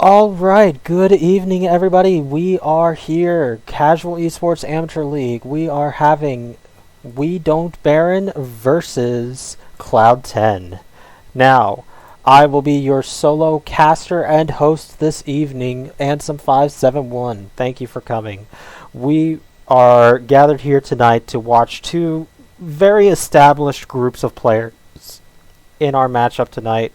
Alright, good evening everybody. We are here, Casual Esports Amateur League. We are having We Don't Baron versus Cloud10. Now, I will be your solo caster and host this evening, Ansem571. Thank you for coming. We are gathered here tonight to watch two very established groups of players in our matchup tonight.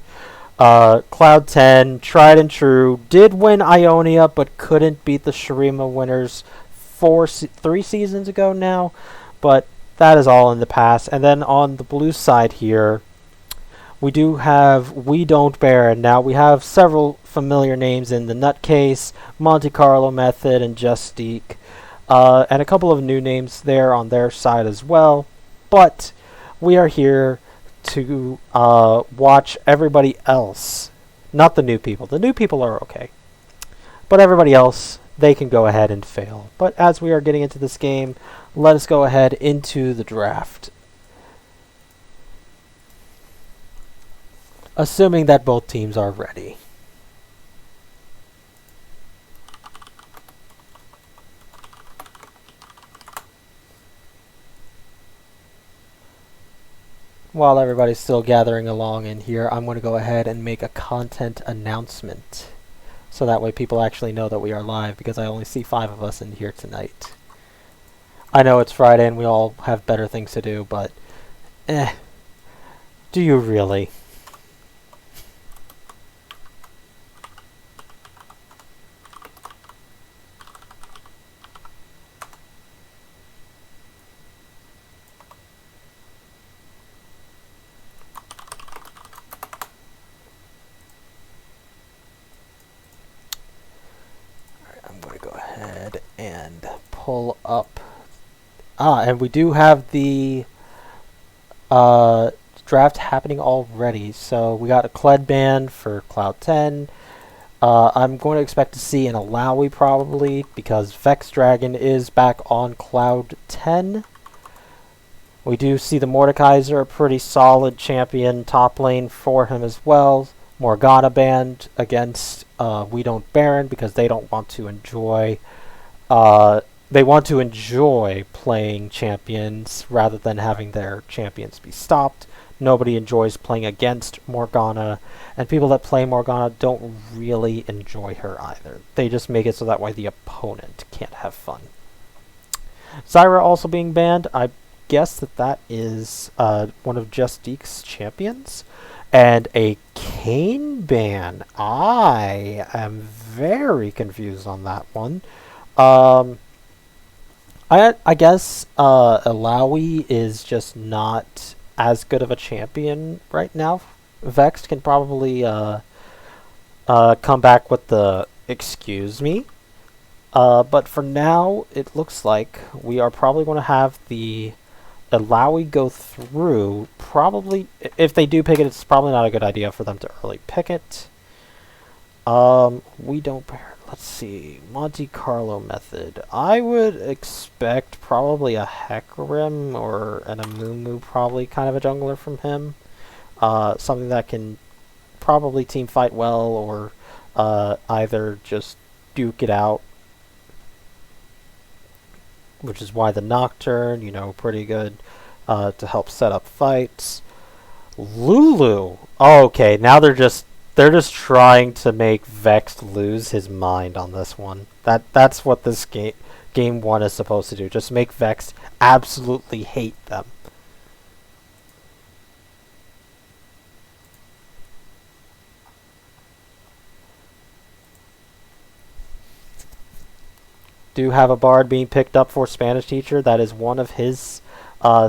Cloud10, tried and true, did win Ionia, but couldn't beat the Shurima winners 3 seasons ago now. But that is all in the past. And then on the blue side here, we do have We Don't Baron. Now, we have several familiar names in the Nutcase, Monte Carlo Method, and Justique. And a couple of new names there on their side as well. But we are here to watch everybody else. Not the new people. The new people are okay. But everybody else, they can go ahead and fail. But as we are getting into this game, let us go ahead into the draft. Assuming that both teams are ready. While everybody's still gathering along in here, I'm going to go ahead and make a content announcement. So that way people actually know that we are live, because I only see 5 of us in here tonight. I know it's Friday and we all have better things to do, but do you really? I'm going to go ahead and pull up. And we do have the draft happening already. So we got a Kled ban for Cloud10. I'm going to expect to see an Alawi probably, because Vex Dragon is back on Cloud10. We do see the Mordekaiser, a pretty solid champion top lane for him as well. Morgana banned against We Don't Baron, because they don't want to enjoy they want to enjoy playing champions rather than having their champions be stopped. Nobody enjoys playing against Morgana, and people that play Morgana don't really enjoy her either. They just make it so that way the opponent can't have fun. Zyra also being banned. I guess that is one of Justique's champions. And a Kayn ban. I am very confused on that one. I guess Alawi is just not as good of a champion right now. Vex can probably come back with the excuse me. But for now, it looks like we are probably going to have the Alawi go through. Probably, if they do pick it, it's probably not a good idea for them to early pick it. We don't bear. Let's see, Monte Carlo Method. I would expect probably a Hecarim or an Amumu, probably kind of a jungler from him. Something that can probably team fight well, or either just duke it out. Which is why the Nocturne, pretty good to help set up fights. Lulu. Oh, okay, now they're just trying to make Vex lose his mind on this one. That's what this game 1 is supposed to do. Just make Vex absolutely hate them. Do have a Bard being picked up for Spanish Teacher. That is one of his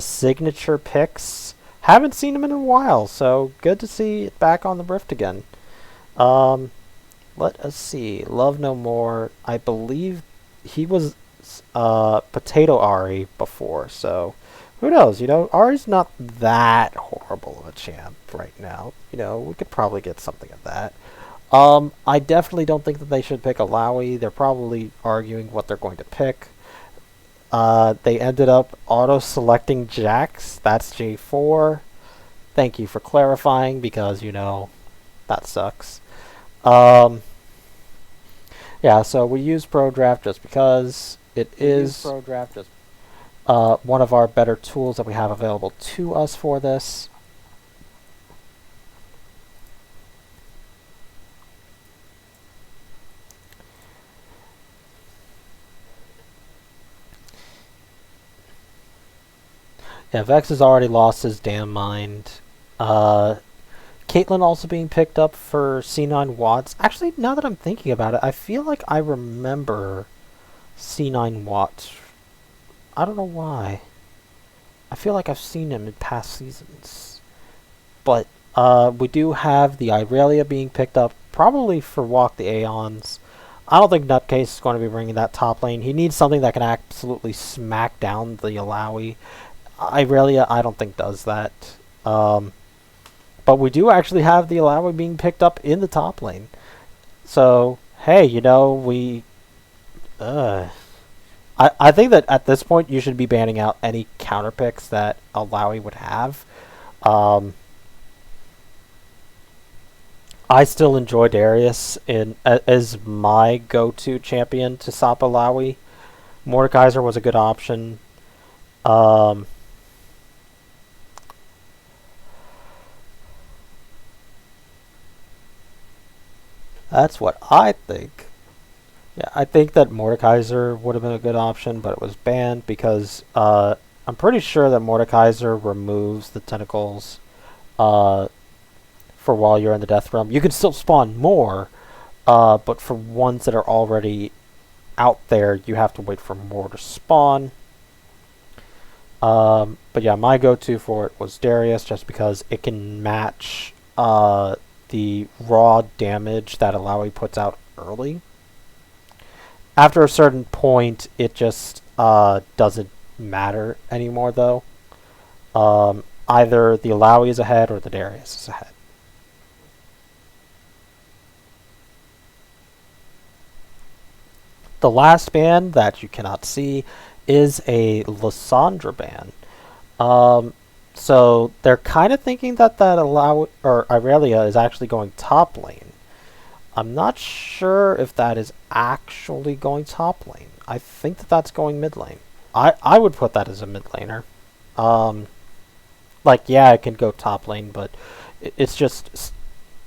signature picks. Haven't seen him in a while, so good to see it back on the Rift again. Let us see. Love No More. I believe he was Potato Ari before, so who knows? Ari's not that horrible of a champ right now. We could probably get something of that. I definitely don't think that they should pick Alawi. They're probably arguing what they're going to pick. They ended up auto-selecting Jax. That's J4. Thank you for clarifying, because, that sucks. Yeah, so we use Pro Draft just because it is one of our better tools that we have available to us for this. Yeah, Vex has already lost his damn mind. Caitlyn also being picked up for C9 Watts. Actually, now that I'm thinking about it, I feel like I remember C9 Watts. I don't know why. I feel like I've seen him in past seasons. But we do have the Irelia being picked up, probably for Walk the Aeons. I don't think Nutcase is going to be bringing that top lane. He needs something that can absolutely smack down the Alawi. Irelia, I don't think does that. But we do actually have the Alawi being picked up in the top lane. So, hey, we... I think that at this point you should be banning out any counter picks that Alawi would have. I still enjoy Darius as my go-to champion to stop Alawi. Mordekaiser was a good option. That's what I think. Yeah, I think that Mordekaiser would have been a good option, but it was banned because I'm pretty sure that Mordekaiser removes the tentacles for while you're in the Death Realm. You can still spawn more, but for ones that are already out there, you have to wait for more to spawn. But yeah, my go-to for it was Darius, just because it can match the raw damage that Alawi puts out early. After a certain point, it just doesn't matter anymore, though. Either the Alawi is ahead or the Darius is ahead. The last ban that you cannot see is a Lysandra ban. So they're kind of thinking that Irelia is actually going top lane. I'm not sure if that is actually going top lane. I think that that's going mid lane. I would put that as a mid laner. Yeah, it can go top lane, but it's just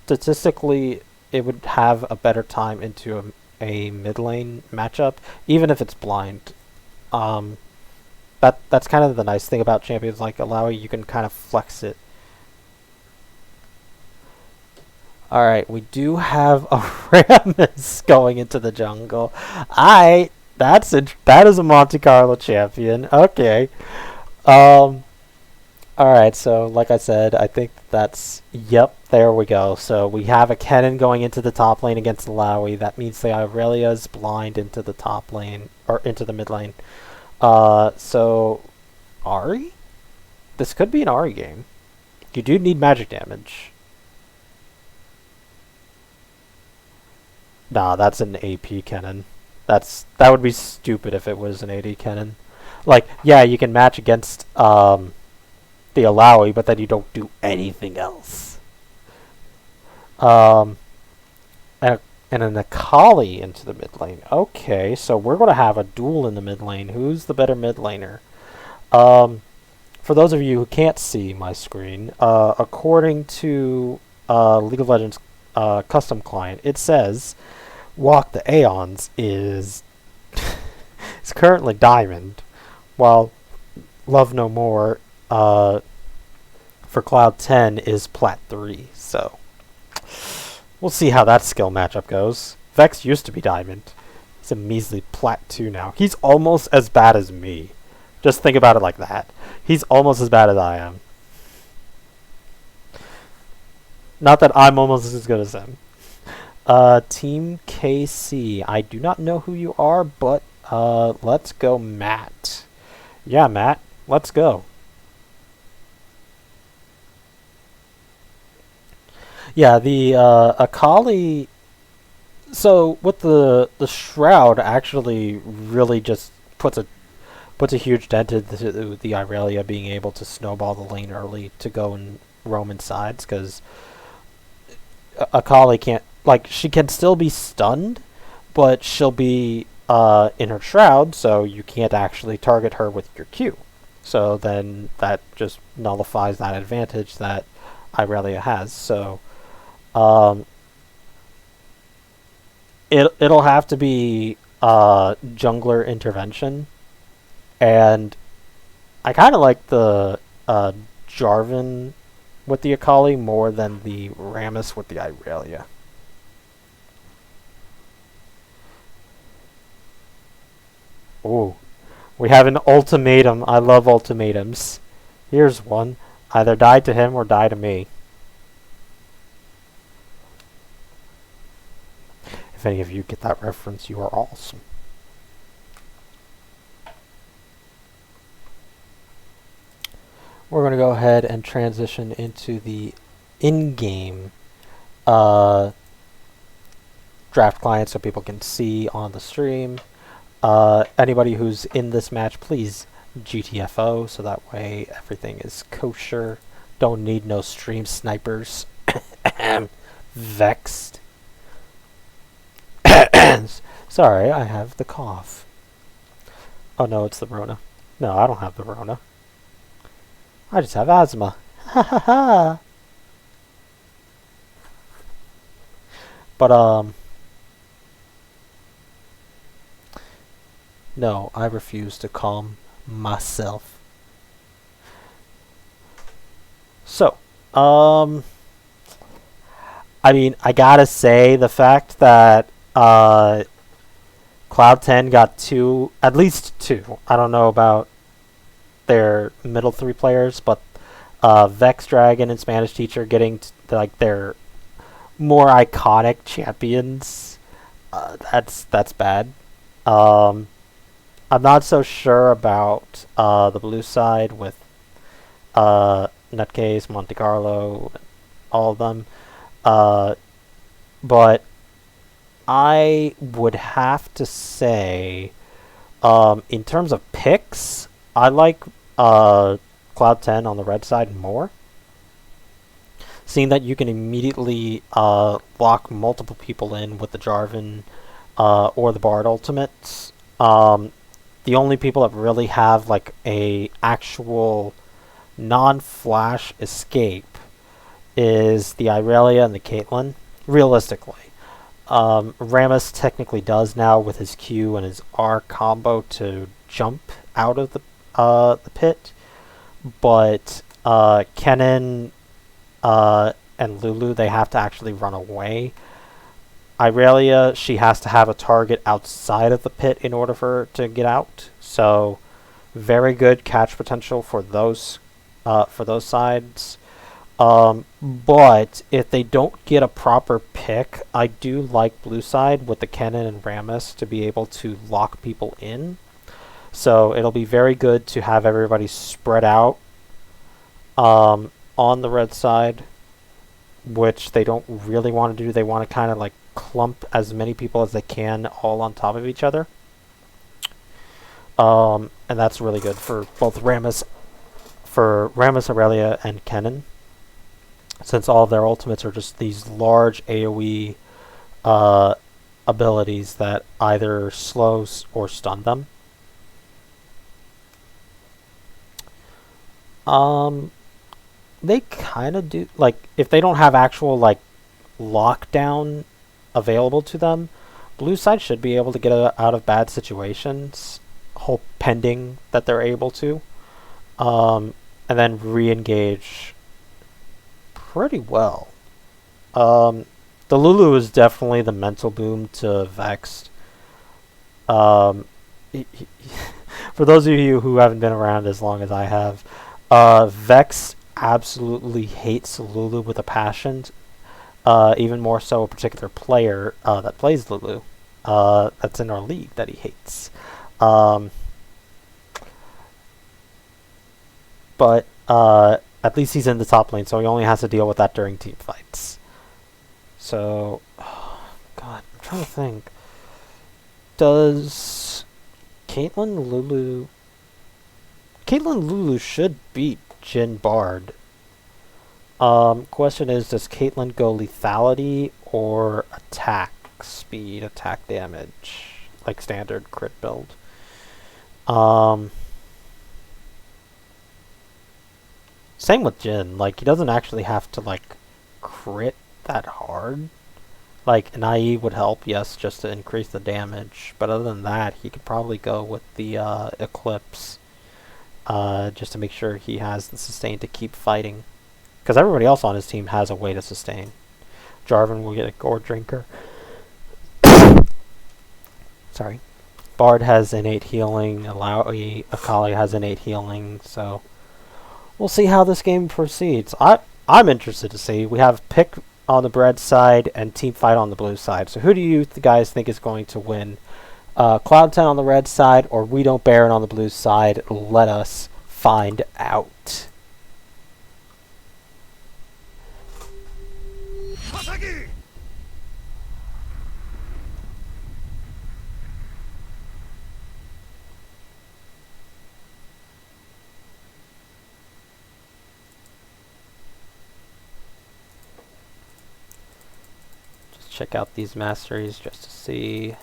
statistically it would have a better time into a mid lane matchup, even if it's blind. That's kind of the nice thing about champions like Alawi. You can kind of flex it. Alright, we do have a Rammus going into the jungle. That is a Monte Carlo champion. Okay. Alright, so like I said, I think that's... Yep, there we go. So we have a Kennen going into the top lane against Alawi. That means the Irelia is blind into the top lane, or into the mid lane. So... Ahri? This could be an Ahri game. You do need magic damage. Nah, that's an AP Kennen. That would be stupid if it was an AD Kennen. Yeah, you can match against the Alawi, but then you don't do anything else. And an Akali into the mid lane. Okay, so we're going to have a duel in the mid lane. Who's the better mid laner? For those of you who can't see my screen, according to League of Legends custom client, it says Walk the Aeons is currently Diamond, while Love No More for Cloud 10 is Plat 3. So we'll see how that skill matchup goes. Vex used to be Diamond. He's a measly Plat 2 now. He's almost as bad as me. Just think about it like that. He's almost as bad as I am. Not that I'm almost as good as him. Team KC. I do not know who you are, but let's go Matt. Yeah, Matt. Let's go. Yeah, the Akali... So, with the Shroud actually really just puts a huge dent into the Irelia being able to snowball the lane early to go and roam sides, because Akali can't... she can still be stunned, but she'll be in her shroud, so you can't actually target her with your Q. So then that just nullifies that advantage that Irelia has. So it'll have to be jungler intervention, and I kind of like the Jarvan with the Akali more than the Rammus with the Irelia. Ooh, we have an ultimatum. I love ultimatums. Here's one. Either die to him or die to me. If any of you get that reference, you are awesome. We're going to go ahead and transition into the in-game draft client so people can see on the stream. Anybody who's in this match, please GTFO so that way everything is kosher. Don't need no stream snipers. Vexed. Sorry, I have the cough. Oh no, it's the Rona. No, I don't have the Rona. I just have asthma. Ha ha ha. But no, I refuse to calm myself. So, I mean, I gotta say the fact that Cloud 10 got at least two. I don't know about their middle three players, but Vex Dragon and Spanish Teacher getting like their more iconic champions. That's bad. I'm not so sure about the blue side with Nutcase, Monte Carlo, all of them. But I would have to say, in terms of picks, I like Cloud 10 on the red side more. Seeing that you can immediately lock multiple people in with the Jarvan or the Bard ultimates. The only people that really have like a actual non-flash escape is the Irelia and the Caitlyn, realistically. Rammus technically does now with his Q and his R combo to jump out of the pit, but Kennen and Lulu, they have to actually run away. Irelia, she has to have a target outside of the pit in order for her to get out. So very good catch potential for those sides. But if they don't get a proper pick, I do like blue side with the Kennen and Rammus to be able to lock people in. So it'll be very good to have everybody spread out on the red side, which they don't really want to do. They want to kind of like clump as many people as they can all on top of each other. And that's really good for both Rammus, Aurelia, and Kennen, since all of their ultimates are just these large AoE abilities that either slows or stun them. They kind of do, like, if they don't have actual, like, lockdown available to them, blue side should be able to get out of bad situations, pending that they're able to, and then re-engage pretty well. The Lulu is definitely the mental boom to Vexed. For those of you who haven't been around as long as I have, Vex absolutely hates Lulu with a passion. Even more so a particular player that plays Lulu. That's in our league that he hates. But at least he's in the top lane, so he only has to deal with that during team fights. So, God, I'm trying to think. Does Caitlyn Lulu should beat Jhin Bard. Question is, does Caitlyn go lethality or attack? speed, attack damage, like standard crit build. Same with Jin. Like, he doesn't actually have to, like, crit that hard. Like, an IE would help, yes, just to increase the damage. But other than that, he could probably go with the Eclipse. Just to make sure he has the sustain to keep fighting. Because everybody else on his team has a way to sustain. Jarvan will get a Gore Drinker. Sorry. Bard has innate healing. Akali has innate healing. So we'll see how this game proceeds. I'm interested to see. We have pick on the red side and team fight on the blue side. So who do you guys think is going to win? Cloud10 on the red side or We Don't Baron on the blue side? Let us find out. Just check out these masteries just to see.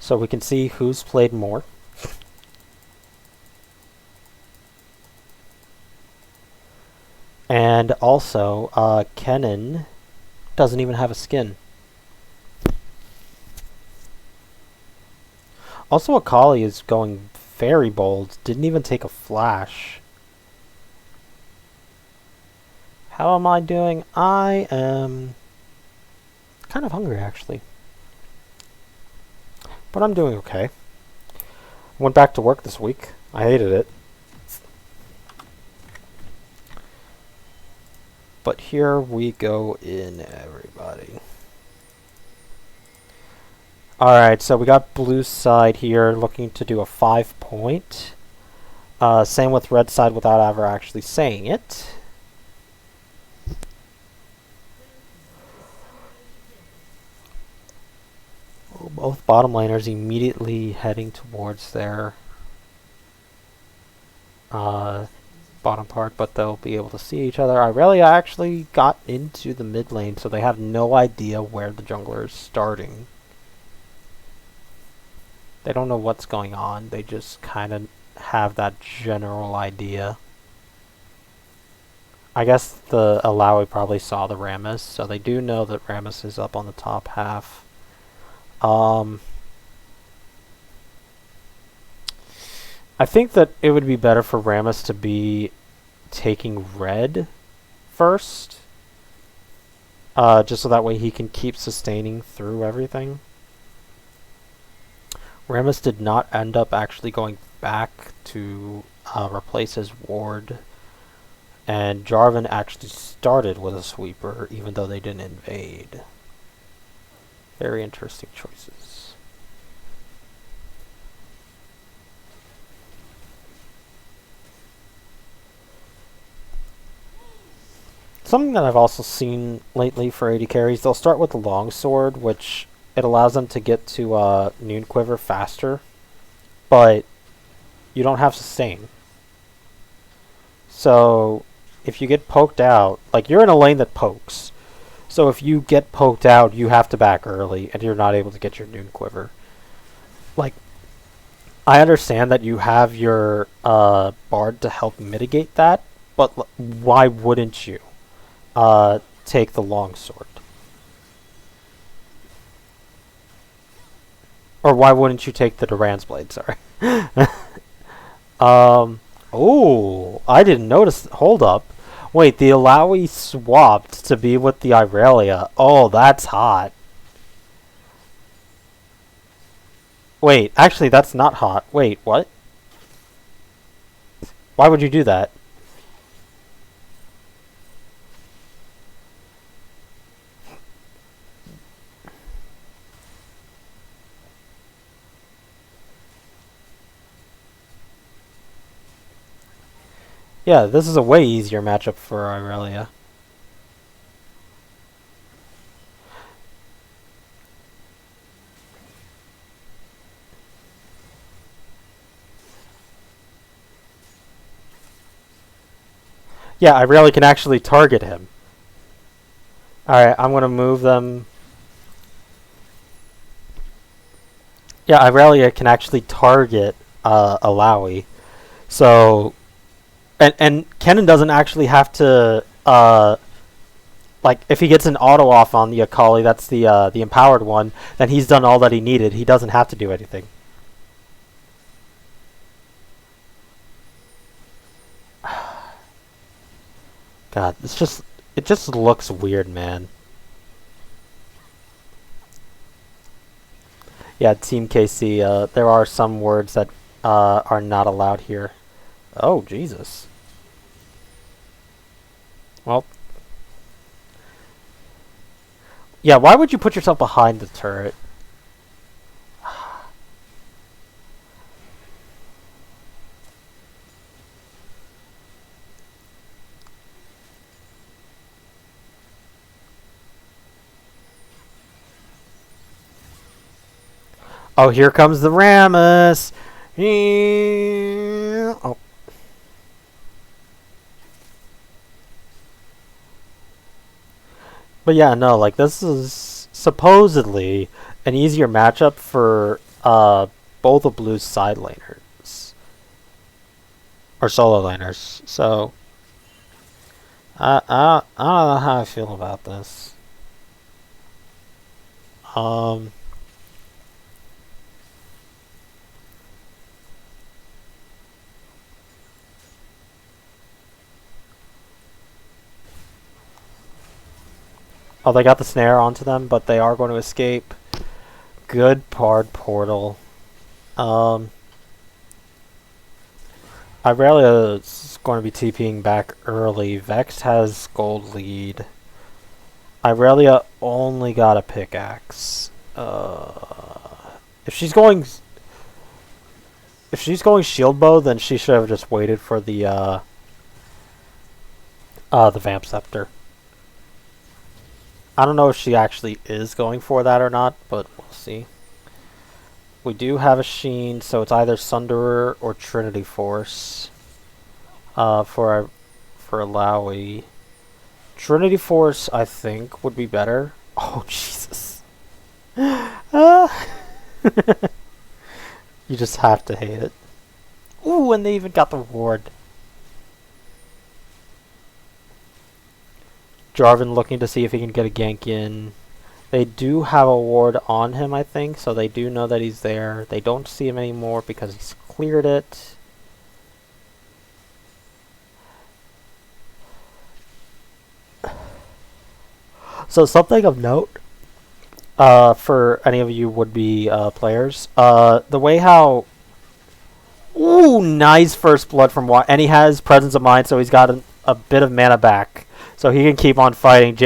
So we can see who's played more. And also, Kennen doesn't even have a skin. Also, Akali is going very bold. Didn't even take a flash. How am I doing? I am kind of hungry, actually. But I'm doing okay. Went back to work this week. I hated it. But here we go in, everybody. Alright, so we got blue side here looking to do a 5-point. Same with red side without ever actually saying it. Both bottom laners immediately heading towards their bottom part, but they'll be able to see each other. Irelia actually got into the mid lane, so they have no idea where the jungler is starting. They don't know what's going on. They just kind of have that general idea. I guess the Alawi probably saw the Rammus, so they do know that Rammus is up on the top half. I think that it would be better for Rammus to be taking red first. Just so that way he can keep sustaining through everything. Rammus did not end up actually going back to replace his ward. And Jarvan actually started with a sweeper, even though they didn't invade. Very interesting choices. Something that I've also seen lately for AD carries, they'll start with the longsword, which it allows them to get to Noon Quiver faster, but you don't have sustain. So if you get poked out, like you're in a lane that pokes, so if you get poked out, you have to back early, and you're not able to get your Noon Quiver. Like, I understand that you have your Bard to help mitigate that, but why wouldn't you take the longsword? Or why wouldn't you take the Duran's Blade, sorry. Oh, I didn't notice. Hold up. Wait, the Alawi swapped to be with the Irelia. Oh, that's hot. Wait, actually, that's not hot. Wait, what? Why would you do that? Yeah, this is a way easier matchup for Irelia. Yeah, I really can actually target him. Alright, I'm gonna move them. Yeah, Irelia can actually target Alawi. So, and Kennen doesn't actually have to, like, if he gets an auto off on the Akali, that's the empowered one, then he's done all that he needed. He doesn't have to do anything. God, it just looks weird, man. Yeah, Team KC, there are some words that are not allowed here. Oh, Jesus. Well, yeah, why would you put yourself behind the turret? Oh, here comes the Rammus. Oh. But yeah, no, like, this is supposedly an easier matchup for both of Blue's side laners. Or solo laners. So, I don't know how I feel about this. Oh, they got the snare onto them, but they are going to escape. Good Pard Portal. Irelia is going to be TPing back early. Vex has gold lead. Irelia only got a pickaxe. If she's going shield bow, then she should have just waited for the vamp scepter. I don't know if she actually is going for that or not, but we'll see. We do have a Sheen, so it's either Sunderer or Trinity Force. For Alawi. Trinity Force, I think, would be better. Oh, Jesus. You just have to hate it. Ooh, and they even got the ward. Jarvan looking to see if he can get a gank in. They do have a ward on him, I think, so they do know that he's there. They don't see him anymore because he's cleared it. So something of note, for any of you would-be players, the way how... Ooh, nice first blood from Watt, and he has presence of mind, so he's got a bit of mana back. So he can keep on fighting. Oh,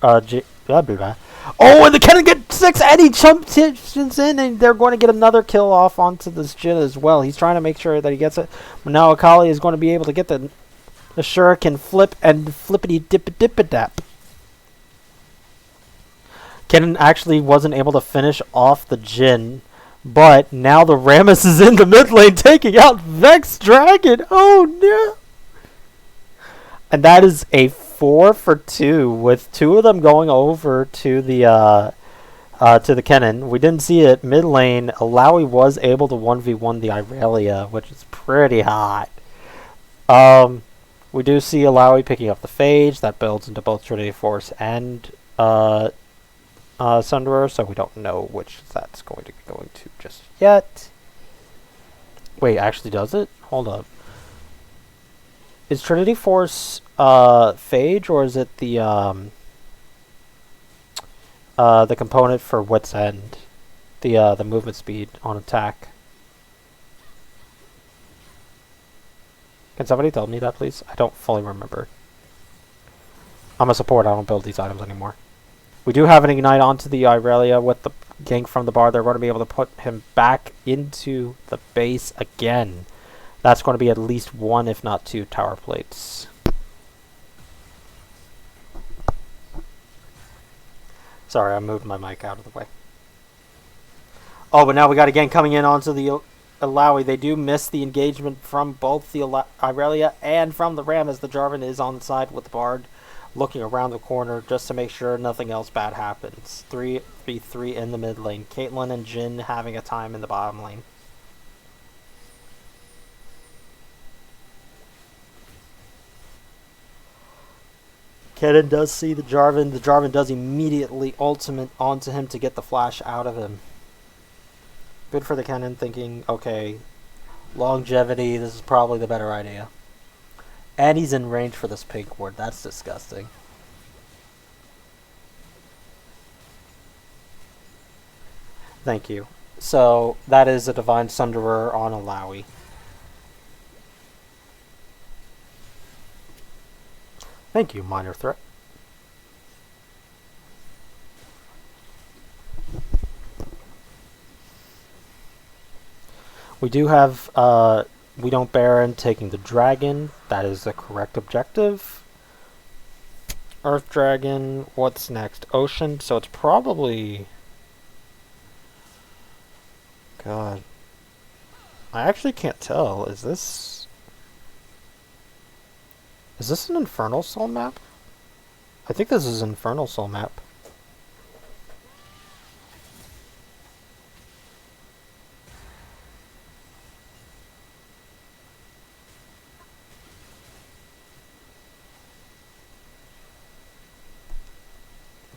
and the Kennen get 6, and he jumps in, and they're going to get another kill off onto this Jin as well. He's trying to make sure that he gets it. But now Akali is going to be able to get the Shuriken flip and flippity-dip-dip-a-dap. Kennen actually wasn't able to finish off the Jin, but now the Rammus is in the mid lane taking out Vex Dragon. Oh, no. And that is a 4 for 2, with 2 of them going over to the Kennen. We didn't see it mid lane. Alawi was able to 1v1 the Irelia, which is pretty hot. We do see Alawi picking up the Phage. That builds into both Trinity Force and Sunderer, so we don't know which that's going to be going to just yet. Wait, actually does it? Hold up. Is Trinity Force Phage, or is it the component for Wit's End? The movement speed on attack. Can somebody tell me that, please? I don't fully remember. I'm a support, I don't build these items anymore. We do have an Ignite onto the Irelia with the gank from the bar. They're going to be able to put him back into the base again. That's going to be at least 1, if not 2, tower plates. Sorry, I moved my mic out of the way. Oh, but now we got a gank coming in onto the Alawi, they do miss the engagement from both the Irelia and from the Ram as the Jarvan is on the side with the Bard looking around the corner just to make sure nothing else bad happens. 3v3 in the mid lane. Caitlyn and Jhin having a time in the bottom lane. Kennen does see the Jarvan. The Jarvan does immediately ultimate onto him to get the flash out of him. Good for the Kennen, thinking, okay, longevity, this is probably the better idea. And he's in range for this pink ward. That's disgusting. Thank you. So, that is a Divine Sunderer on Alawi. Thank you, Minor Threat. We do have We Don't Baron taking the dragon. That is the correct objective. Earth Dragon. What's next? Ocean. So it's probably... God. I actually can't tell. Is this an Infernal Soul map? I think this is an Infernal Soul map.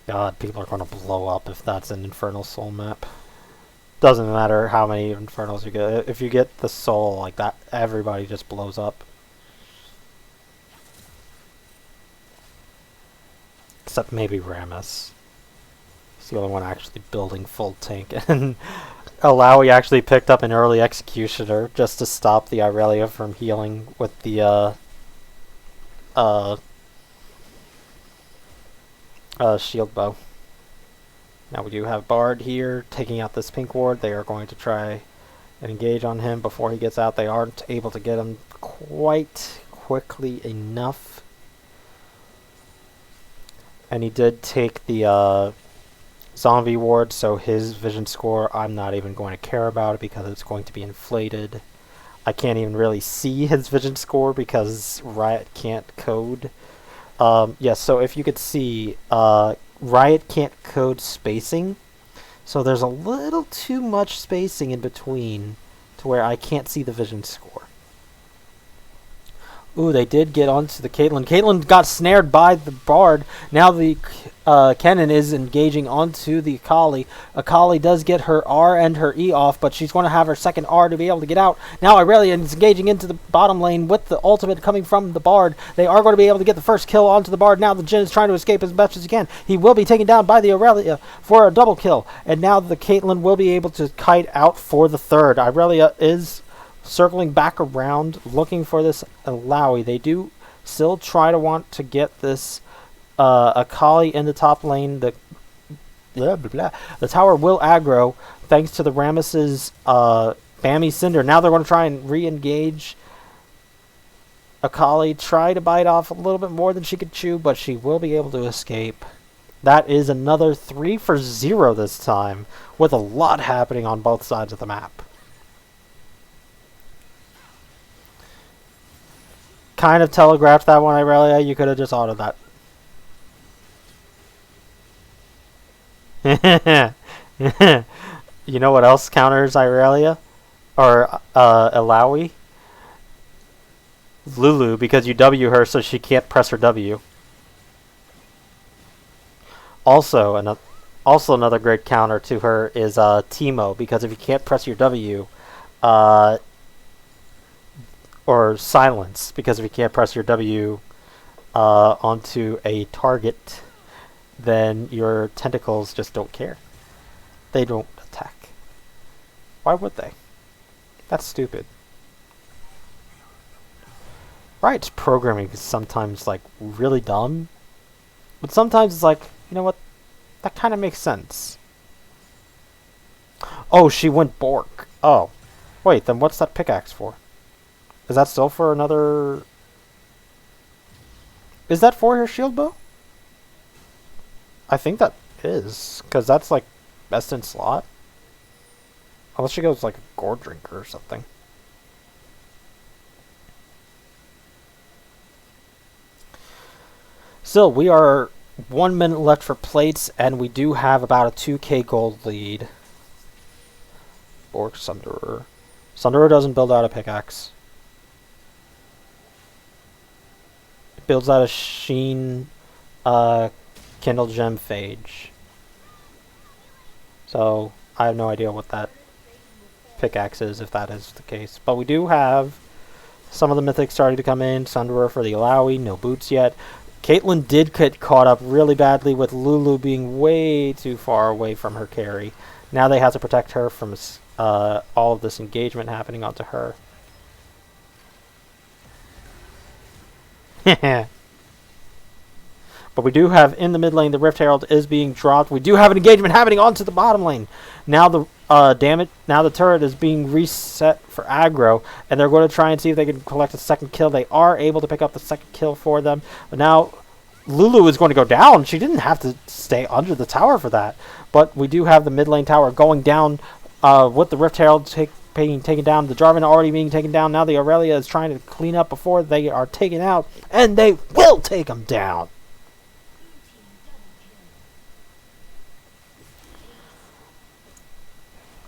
God, people are going to blow up if that's an Infernal Soul map. Doesn't matter how many Infernals you get. If you get the Soul like that, everybody just blows up. Except maybe Rammus. He's the only one actually building full tank. And Alawi actually picked up an early Executioner just to stop the Irelia from healing with the shield bow. Now we do have Bard here taking out this pink ward. They are going to try and engage on him before he gets out. They aren't able to get him quite quickly enough. And he did take the zombie ward, so his vision score, I'm not even going to care about it because it's going to be inflated. I can't even really see his vision score because Riot can't code. Yes, so if you could see, Riot can't code spacing, so there's a little too much spacing in between to where I can't see the vision score. Ooh, they did get onto the Caitlyn. Caitlyn got snared by the Bard. Now the Kennen is engaging onto the Akali. Akali does get her R and her E off, but she's going to have her second R to be able to get out. Now Irelia is engaging into the bottom lane with the ultimate coming from the Bard. They are going to be able to get the first kill onto the Bard. Now the Jhin is trying to escape as much as he can. He will be taken down by the Irelia for a double kill. And now the Caitlyn will be able to kite out for the third. Irelia is circling back around, looking for this Alawi. They do still try to want to get this Akali in the top lane. The tower will aggro thanks to the Rammus's Bammy Cinder. Now they're going to try and re-engage. Akali try to bite off a little bit more than she could chew, but she will be able to escape. That is another 3 for 0 this time, with a lot happening on both sides of the map. Kind of telegraphed that one, Irelia. You could have just autoed that. You know what else counters Irelia? Or Alawi? Lulu, because you W her so she can't press her W. Also another great counter to her is Teemo, because if you can't press your W, or silence, because if you can't press your W onto a target, then your tentacles just don't care. They don't attack. Why would they? That's stupid. Riot's programming is sometimes like really dumb, but sometimes it's like, you know what, that kind of makes sense. Oh, she went Bork. Oh, wait, then what's that pickaxe for? Is that still for another... Is that for her shield bow? I think that is, because that's like best in slot. Unless she goes like a gourd drinker or something. Still, we are 1 minute left for plates, and we do have about a 2k gold lead. Or Sunderer. Sunderer doesn't build out a pickaxe. It builds out a Sheen Kindle Gem Phage. So, I have no idea what that pickaxe is, if that is the case. But we do have some of the mythics starting to come in. Sunderer for the Alawi, no boots yet. Caitlyn did get caught up really badly with Lulu being way too far away from her carry. Now they have to protect her from all of this engagement happening onto her. But we do have in the mid lane, the Rift Herald is being dropped. We do have an engagement happening onto the bottom lane. Now the now the turret is being reset for aggro, and they're going to try and see if they can collect a second kill. They are able to pick up the second kill for them. But now Lulu is going to go down. She didn't have to stay under the tower for that. But we do have the mid lane tower going down with the Rift Herald being taken down. The Jarvan already being taken down. Now the Aurelia is trying to clean up before they are taken out, and they will take them down.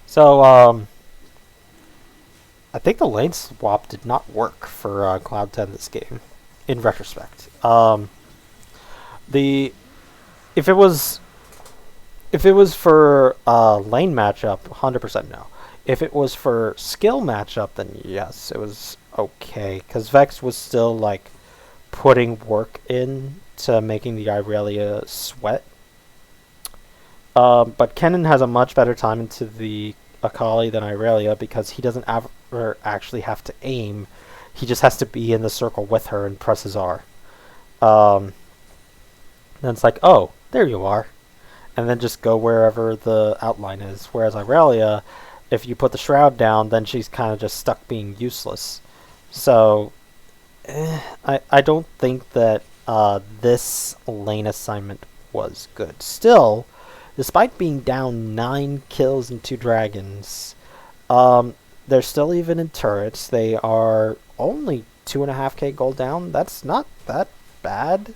So, I think the lane swap did not work for Cloud 10 this game, in retrospect. If it was for lane matchup, 100% no. If it was for skill matchup, then yes, it was okay, because Vex was still like putting work in to making the Irelia sweat. But Kennen has a much better time into the Akali than Irelia because he doesn't ever actually have to aim. He just has to be in the circle with her and press his R. Then it's like, oh, there you are. And then just go wherever the outline is. Whereas Irelia, if you put the shroud down, then she's kind of just stuck being useless. So, I don't think that this lane assignment was good. Still, despite being down 9 kills and 2 dragons, they're still even in turrets. They are only 2.5k gold down. That's not that bad.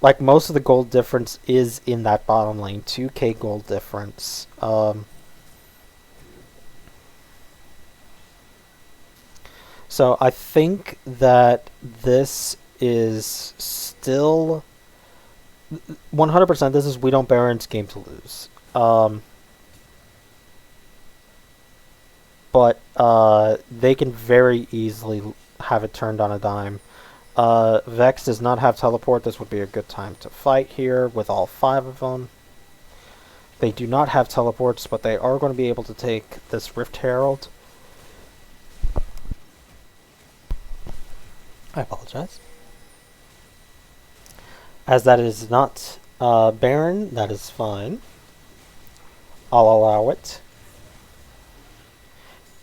Like, most of the gold difference is in that bottom lane. 2k gold difference. So I think that this is still 100%. This is We Don't Baron's game to lose. But they can very easily have it turned on a dime. Vex does not have teleport. This would be a good time to fight here with all 5 of them. They do not have teleports, but they are going to be able to take this Rift Herald. I apologize. As that is not Baron, that is fine. I'll allow it.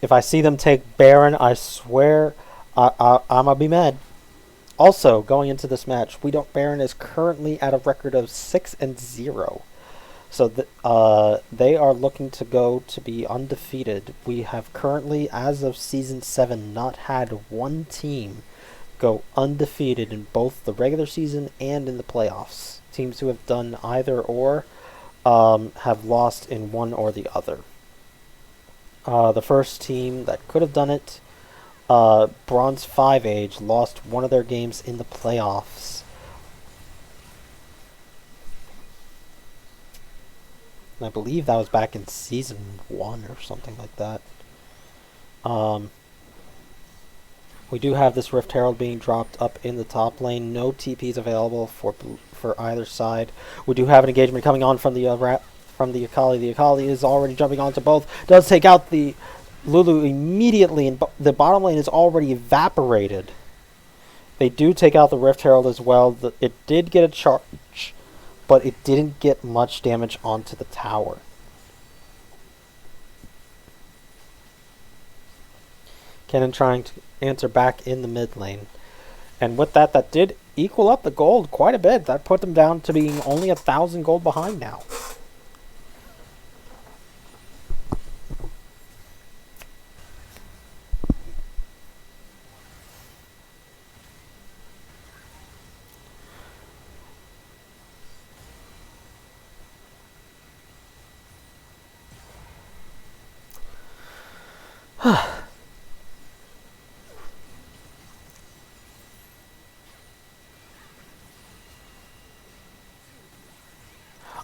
If I see them take Baron, I swear I'm gonna be mad. Also, going into this match, We Don't Baron is currently at a record of 6-0. So they are looking to go to be undefeated. We have currently, as of Season 7, not had one team go undefeated in both the regular season and in the playoffs. Teams who have done either or have lost in one or the other. The first team that could have done it, Bronze 5 Age, lost one of their games in the playoffs. And I believe that was back in Season 1 or something like that. We do have this Rift Herald being dropped up in the top lane. No TPs available for either side. We do have an engagement coming on from the Akali. The Akali is already jumping onto both. Does take out the Lulu immediately, and the bottom lane is already evaporated. They do take out the Rift Herald as well. It did get a charge, but it didn't get much damage onto the tower. Kennen trying to answer back in the mid lane. And with that, that did equal up the gold quite a bit. That put them down to being only 1,000 gold behind now.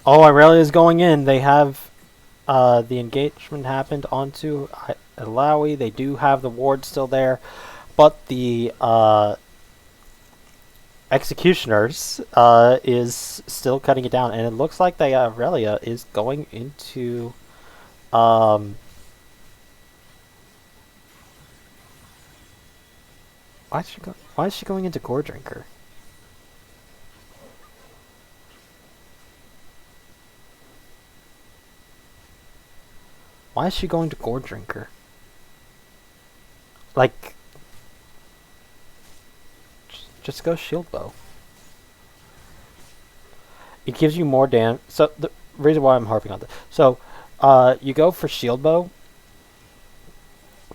Oh, Irelia is going in. They have the engagement happened onto Alawi. They do have the ward still there, but the Executioners is still cutting it down, and it looks like the Irelia is going into why is she going into Gore Drinker? Why is she going to Gore Drinker? Like, just go Shield Bow. It gives you more damage. So the reason why I'm harping on this. So, you go for Shield Bow,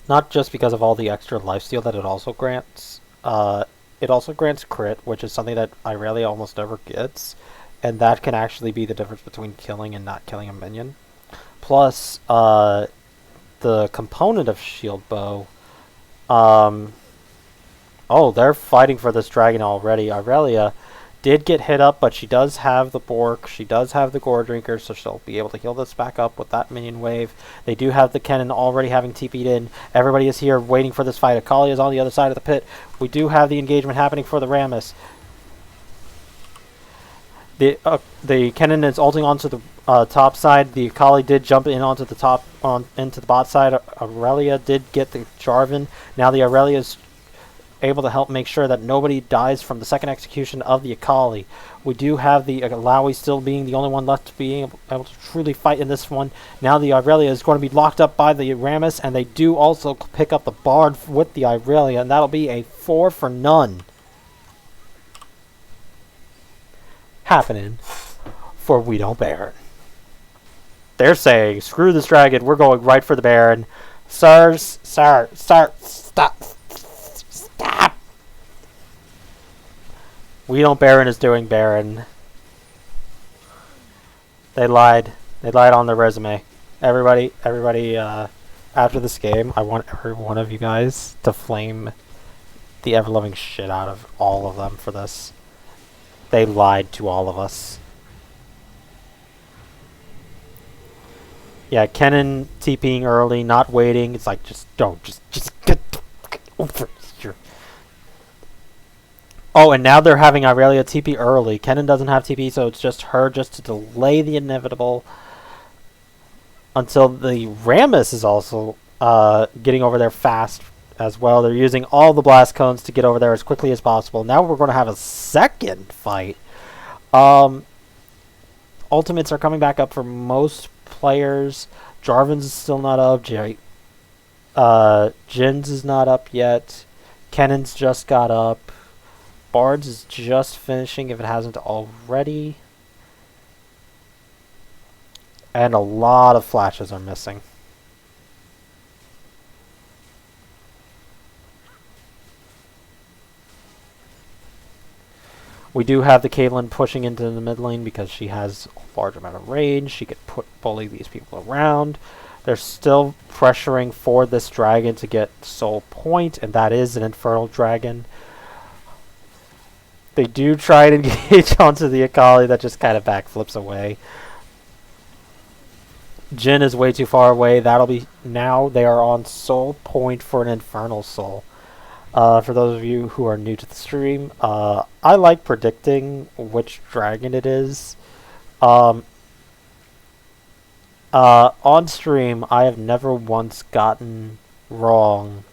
not just because of all the extra lifesteal that it also grants. It also grants crit, which is something that Irelia almost never gets, and that can actually be the difference between killing and not killing a minion. Plus, the component of Shield Bow. Oh, they're fighting for this dragon already. Irelia did get hit up, but she does have the Bork. She does have the Gore Drinker, so she'll be able to heal this back up with that minion wave. They do have the Kennen already having TP'd in. Everybody is here waiting for this fight. Akali is on the other side of the pit. We do have the engagement happening for the Rammus. The Kennen is ulting onto the top side. The Akali did jump in onto the top into the bot side. Irelia did get the Jarvan. Now the Irelia is able to help make sure that nobody dies from the second execution of the Akali. We do have the Alawi still being the only one left to be able to truly fight in this one. Now the Irelia is going to be locked up by the Rammus, and they do also pick up the Bard with the Irelia, and that'll be a 4 for none happening for We Don't Baron. They're saying, screw this dragon, we're going right for the Baron. Sirs, sir, stop. Stop! We Don't Baron is doing Baron. They lied. They lied on their resume. Everybody, after this game, I want every one of you guys to flame the ever-loving shit out of all of them for this. They lied to all of us. Yeah, Kennen TPing early, not waiting. It's like, just get over here. Oh, and now they're having Irelia TP early. Kennen doesn't have TP, so it's just her just to delay the inevitable until the Rammus is also getting over there fast as well. They're using all the blast cones to get over there as quickly as possible. Now we're going to have a second fight. Ultimates are coming back up for most players. Jarvan's is still not up. Jin's is not up yet. Kennen's just got up. Bard's is just finishing if it hasn't already. And a lot of flashes are missing. We do have the Caitlyn pushing into the mid lane because she has a large amount of range. She could bully these people around. They're still pressuring for this dragon to get soul point, and that is an Infernal Dragon. They do try to engage onto the Akali that just kind of backflips away. Jhin is way too far away. That'll be... Now they are on soul point for an Infernal Soul. For those of you who are new to the stream, I like predicting which dragon it is. On stream, I have never once gotten wrong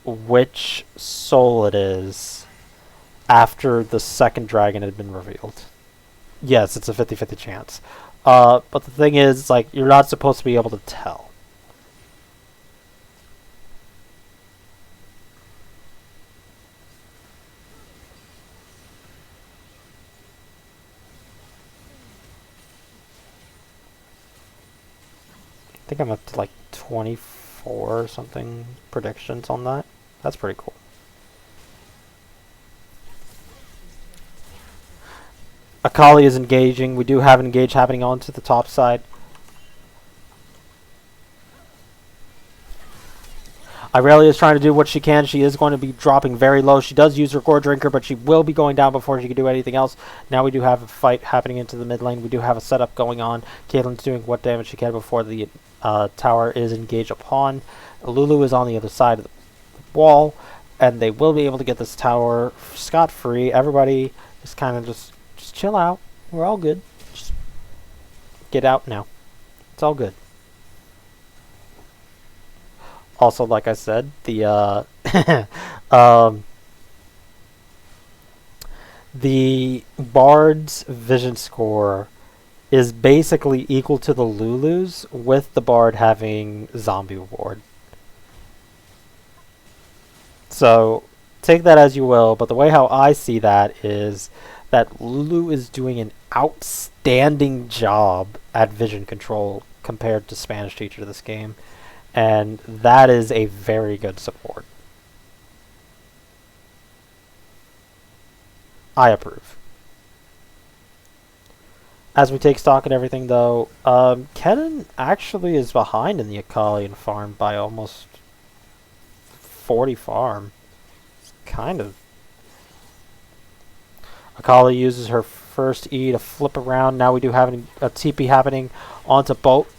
which soul it is after the second dragon had been revealed. Yes, it's a 50-50 chance. But the thing is, like, you're not supposed to be able to tell. think I'm up to like 24 or something predictions on that. That's pretty cool. Akali is engaging. We do have an engage happening onto the top side. Irelia is trying to do what she can. She is going to be dropping very low. She does use her core drinker, but she will be going down before she can do anything else. Now we do have a fight happening into the mid lane. We do have a setup going on. Caitlyn's doing what damage she can before the tower is engaged upon. Lulu is on the other side of the wall, and they will be able to get this tower scot-free. Everybody is kind of just chill out. We're all good. Just get out now. It's all good. Also, like I said, the the Bard's vision score is basically equal to the Lulu's, with the Bard having zombie ward. So take that as you will, but the way how I see that is that Lulu is doing an outstanding job at vision control compared to Spanish teacher this game. And that is a very good support. I approve. As we take stock and everything, though, Kennen actually is behind in the Akalian farm by almost 40 farm. It's kind of... Akali uses her first E to flip around. Now we do have a TP happening onto both.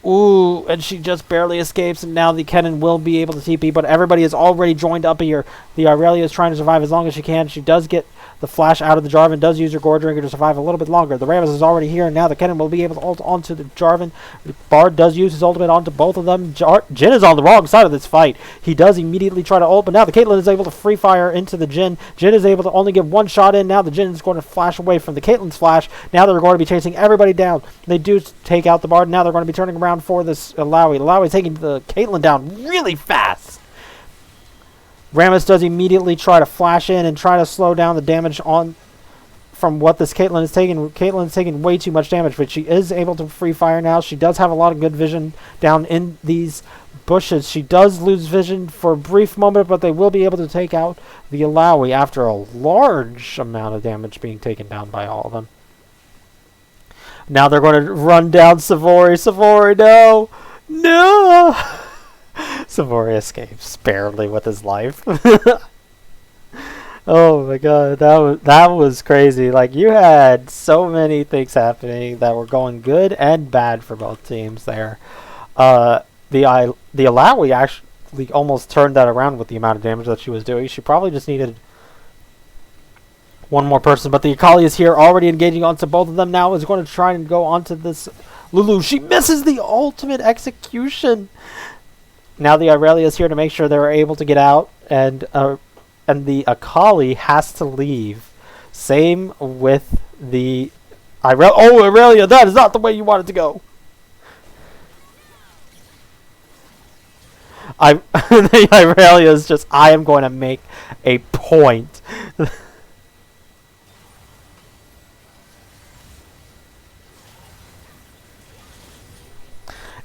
Ooh, and she just barely escapes, and now the Kennen will be able to TP, but everybody is already joined up here. The Irelia is trying to survive as long as she can. She does get the flash out of the Jarvan, does use her Gore Drinker to survive a little bit longer. The Rammus is already here, and now the Kennen will be able to ult onto the Jarvan. The Bard does use his ultimate onto both of them. Jhin is on the wrong side of this fight. He does immediately try to ult, but now the Caitlyn is able to free fire into the Jhin. Jhin is able to only get one shot in. Now the Jhin is going to flash away from the Caitlyn's flash. Now they're going to be chasing everybody down. They do take out the Bard. Now they're going to be turning around for this Alawi. Alawi taking the Caitlyn down really fast. Rammus does immediately try to flash in and try to slow down the damage on from what this Caitlyn is taking. Caitlyn is taking way too much damage, but she is able to free fire now. She does have a lot of good vision down in these bushes. She does lose vision for a brief moment, but they will be able to take out the Alawi after a large amount of damage being taken down by all of them. Now they're going to run down Sivori. Sivori, no! No! Sivori escapes barely with his life. Oh my god, that was crazy. Like, you had so many things happening that were going good and bad for both teams there. The Alawi actually almost turned that around with the amount of damage that she was doing. She probably just needed one more person, but the Akali is here already engaging onto both of them now. Is going to try and go onto this Lulu. She misses the ultimate execution. Now the Irelia is here to make sure they're able to get out, and the Akali has to leave. Same with the Irelia. Oh, Irelia, that is not the way you want it to go. The Irelia is just, I am going to make a point.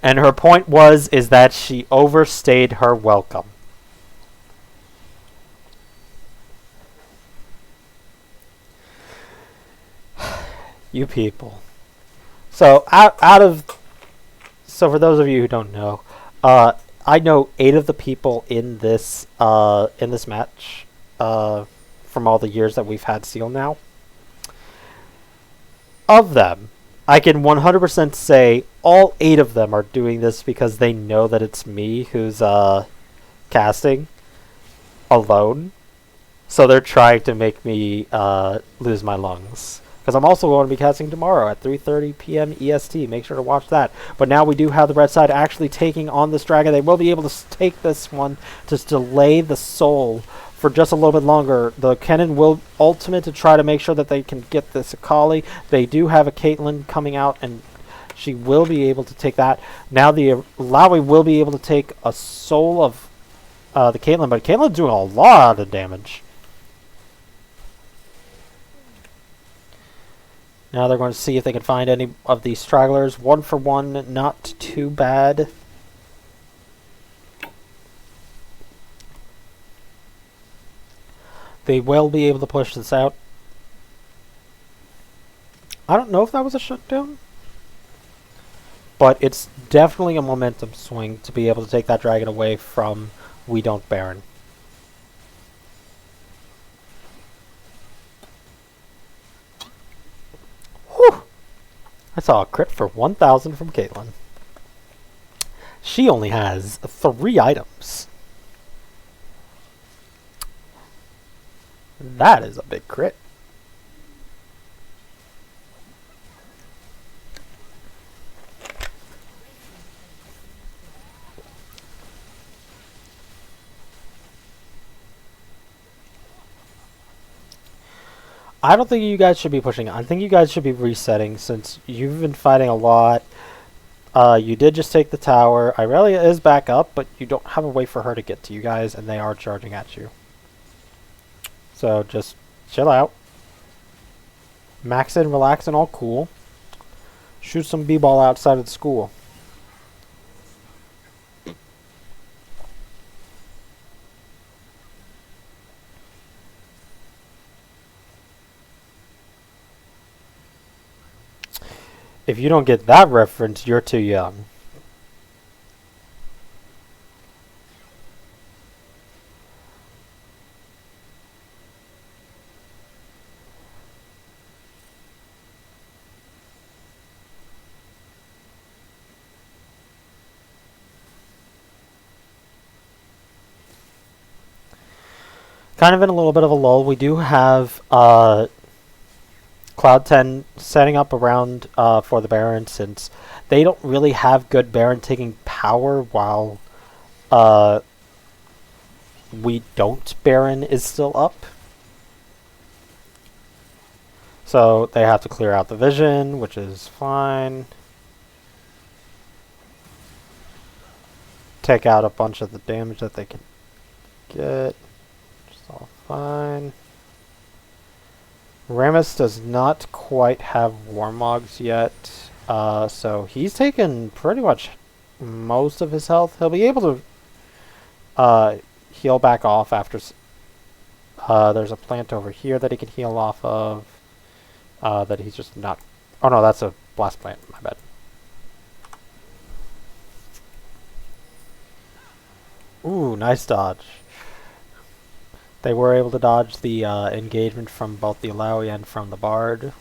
And her point is that she overstayed her welcome. You people. So so for those of you who don't know, I know 8 of the people in this match from all the years that we've had Seal now. Of them, I can 100% say all 8 of them are doing this because they know that it's me who's casting alone. So they're trying to make me lose my lungs. Because I'm also going to be casting tomorrow at 3:30 p.m. EST. Make sure to watch that. But now we do have the red side actually taking on this dragon. They will be able to take this one to delay the soul for just a little bit longer. The Kennen will ultimate to try to make sure that they can get this Akali. They do have a Caitlyn coming out, and she will be able to take that. Now the Alawi will be able to take a soul of the Caitlyn, but Caitlyn's doing a lot of damage. Now they're going to see if they can find any of these stragglers. 1 for 1, not too bad. They will be able to push this out. I don't know if that was a shutdown, but it's definitely a momentum swing to be able to take that dragon away from We Don't Baron. Whew! I saw a crit for 1,000 from Caitlyn. She only has 3 items. That is a big crit. I don't think you guys should be pushing. I think you guys should be resetting since you've been fighting a lot. You did just take the tower. Irelia is back up, but you don't have a way for her to get to you guys, and they are charging at you. So just chill out. Max in, relax, and all cool. Shoot some b-ball outside of the school. If you don't get that reference, you're too young. Kind of in a little bit of a lull. We do have Cloud 10 setting up around for the Baron, since they don't really have good Baron taking power while We Don't Baron is still up. So they have to clear out the vision, which is fine. Take out a bunch of the damage that they can get. It's all fine. Ramus does not quite have Warmogs yet, so he's taken pretty much most of his health. He'll be able to heal back off after... there's a plant over here that he can heal off of, that he's just not... Oh no, that's a blast plant, my bad. Ooh, nice dodge. They were able to dodge the engagement from both the Alawi and from the Bard.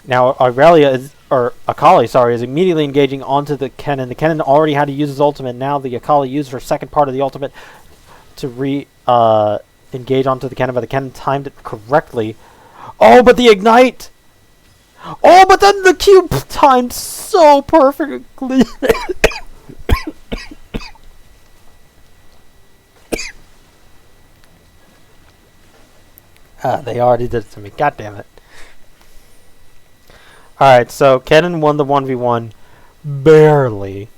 Now Aurelia is, or Akali, sorry, is immediately engaging onto the Kennen. The Kennen already had to use his ultimate. Now the Akali used her second part of the ultimate to engage onto the Kennen, but the Kennen timed it correctly. Oh, but the ignite! Oh, but then the Q timed so perfectly. They already did it to me. God damn it. Alright, so Kennen won the 1v1 barely,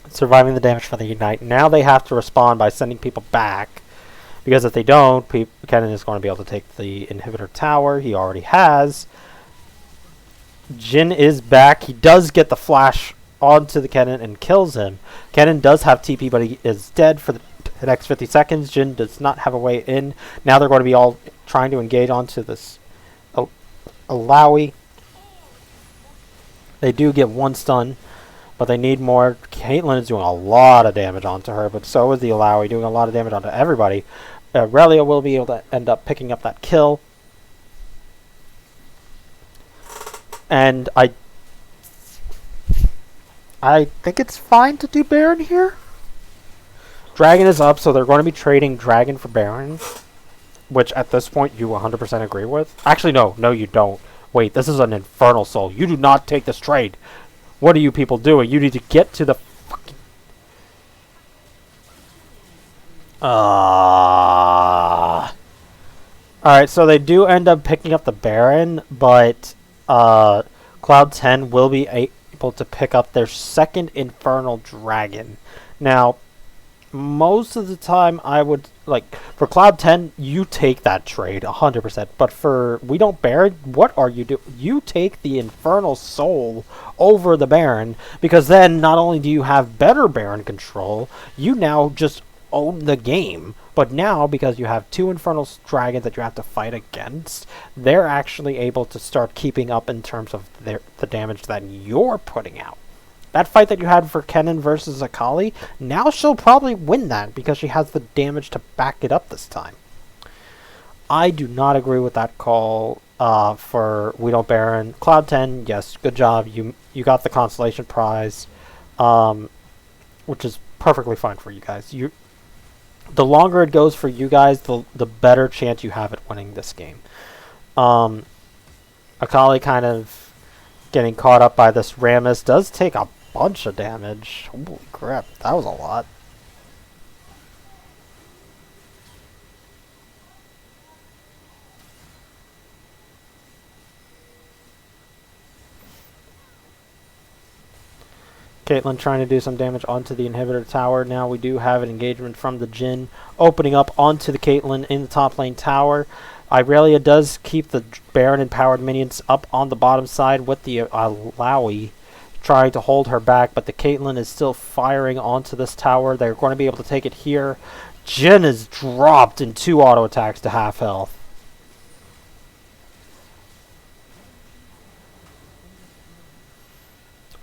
surviving the damage from the ignite. Now they have to respond by sending people back, because if they don't, Kennen is going to be able to take the inhibitor tower. He already has. Jhin is back. He does get the flash onto the Kennen and kills him. Kennen does have TP, but he is dead for the next 50 seconds. Jhin does not have a way in. Now they're going to be all trying to engage onto this Alawi. They do get one stun, but they need more. Caitlyn is doing a lot of damage onto her, but so is the Alawi, doing a lot of damage onto everybody. Aurelia will be able to end up picking up that kill. And I think it's fine to do Baron here. Dragon is up, so they're going to be trading Dragon for Baron, which at this point you 100% agree with. Actually, no, you don't. Wait, this is an Infernal Soul. You do not take this trade. What are you people doing? You need to get to the fucking... Alright, so they do end up picking up the Baron, but Cloud 10 will be able to pick up their second Infernal Dragon. Now, most of the time I would, like, for Cloud 10, you take that trade 100%. But for We Don't Baron, what are you doing? You take the Infernal Soul over the Baron, because then not only do you have better Baron control, you now just own the game. But now, because you have two Infernal Dragons that you have to fight against, they're actually able to start keeping up in terms of the damage that you're putting out. That fight that you had for Kennen versus Akali, now she'll probably win that because she has the damage to back it up this time. I do not agree with that call for We Don't Baron. Cloud 10, yes, good job. You got the consolation prize, which is perfectly fine for you guys. The longer it goes for you guys, the better chance you have at winning this game. Akali kind of getting caught up by this Rammus does take a bunch of damage. Holy crap, that was a lot. Caitlyn trying to do some damage onto the inhibitor tower. Now we do have an engagement from the Jhin opening up onto the Caitlyn in the top lane tower. Irelia does keep the Baron and powered minions up on the bottom side with the Alawi trying to hold her back, but the Caitlyn is still firing onto this tower. They're going to be able to take it here. Jhin is dropped in 2 auto attacks to half health.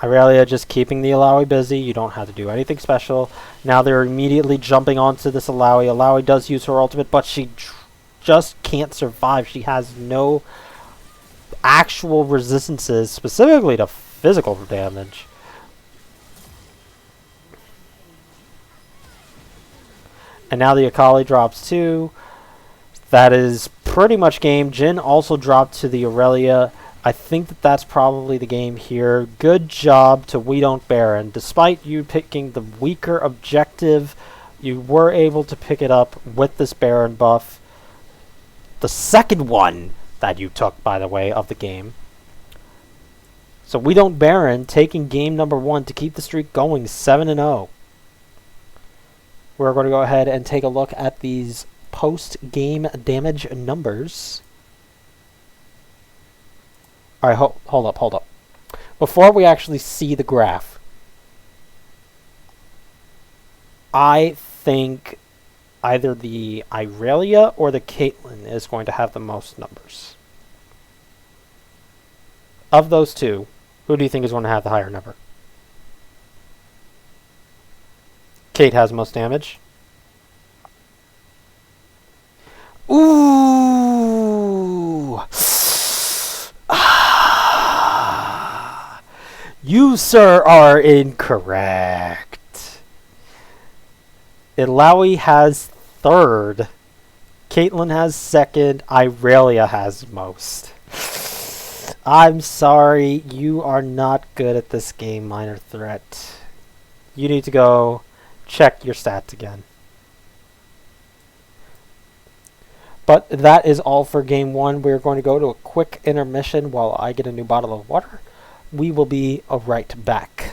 Irelia just keeping the Alawi busy. You don't have to do anything special. Now they're immediately jumping onto this Alawi. Alawi does use her ultimate, but she just can't survive. She has no actual resistances, specifically to physical damage. And now the Akali drops too. That is pretty much game. Jhin also dropped to the Aurelia. I think that's probably the game here. Good job to We Don't Baron. Despite you picking the weaker objective, you were able to pick it up with this Baron buff. The second one that you took, by the way, of the game. So We Don't Baron taking game number 1 to keep the streak going 7-0. We're going to go ahead and take a look at these post-game damage numbers. Alright, hold up. Before we actually see the graph, I think either the Irelia or the Caitlyn is going to have the most numbers. Of those two, who do you think is going to have the higher number? Kate has most damage. Ooh! You, sir, are incorrect. Ilawi has third. Caitlyn has second. Irelia has most. I'm sorry, you are not good at this game, Minor Threat. You need to go check your stats again. But that is all for game 1. We're going to go to a quick intermission while I get a new bottle of water. We will be right back.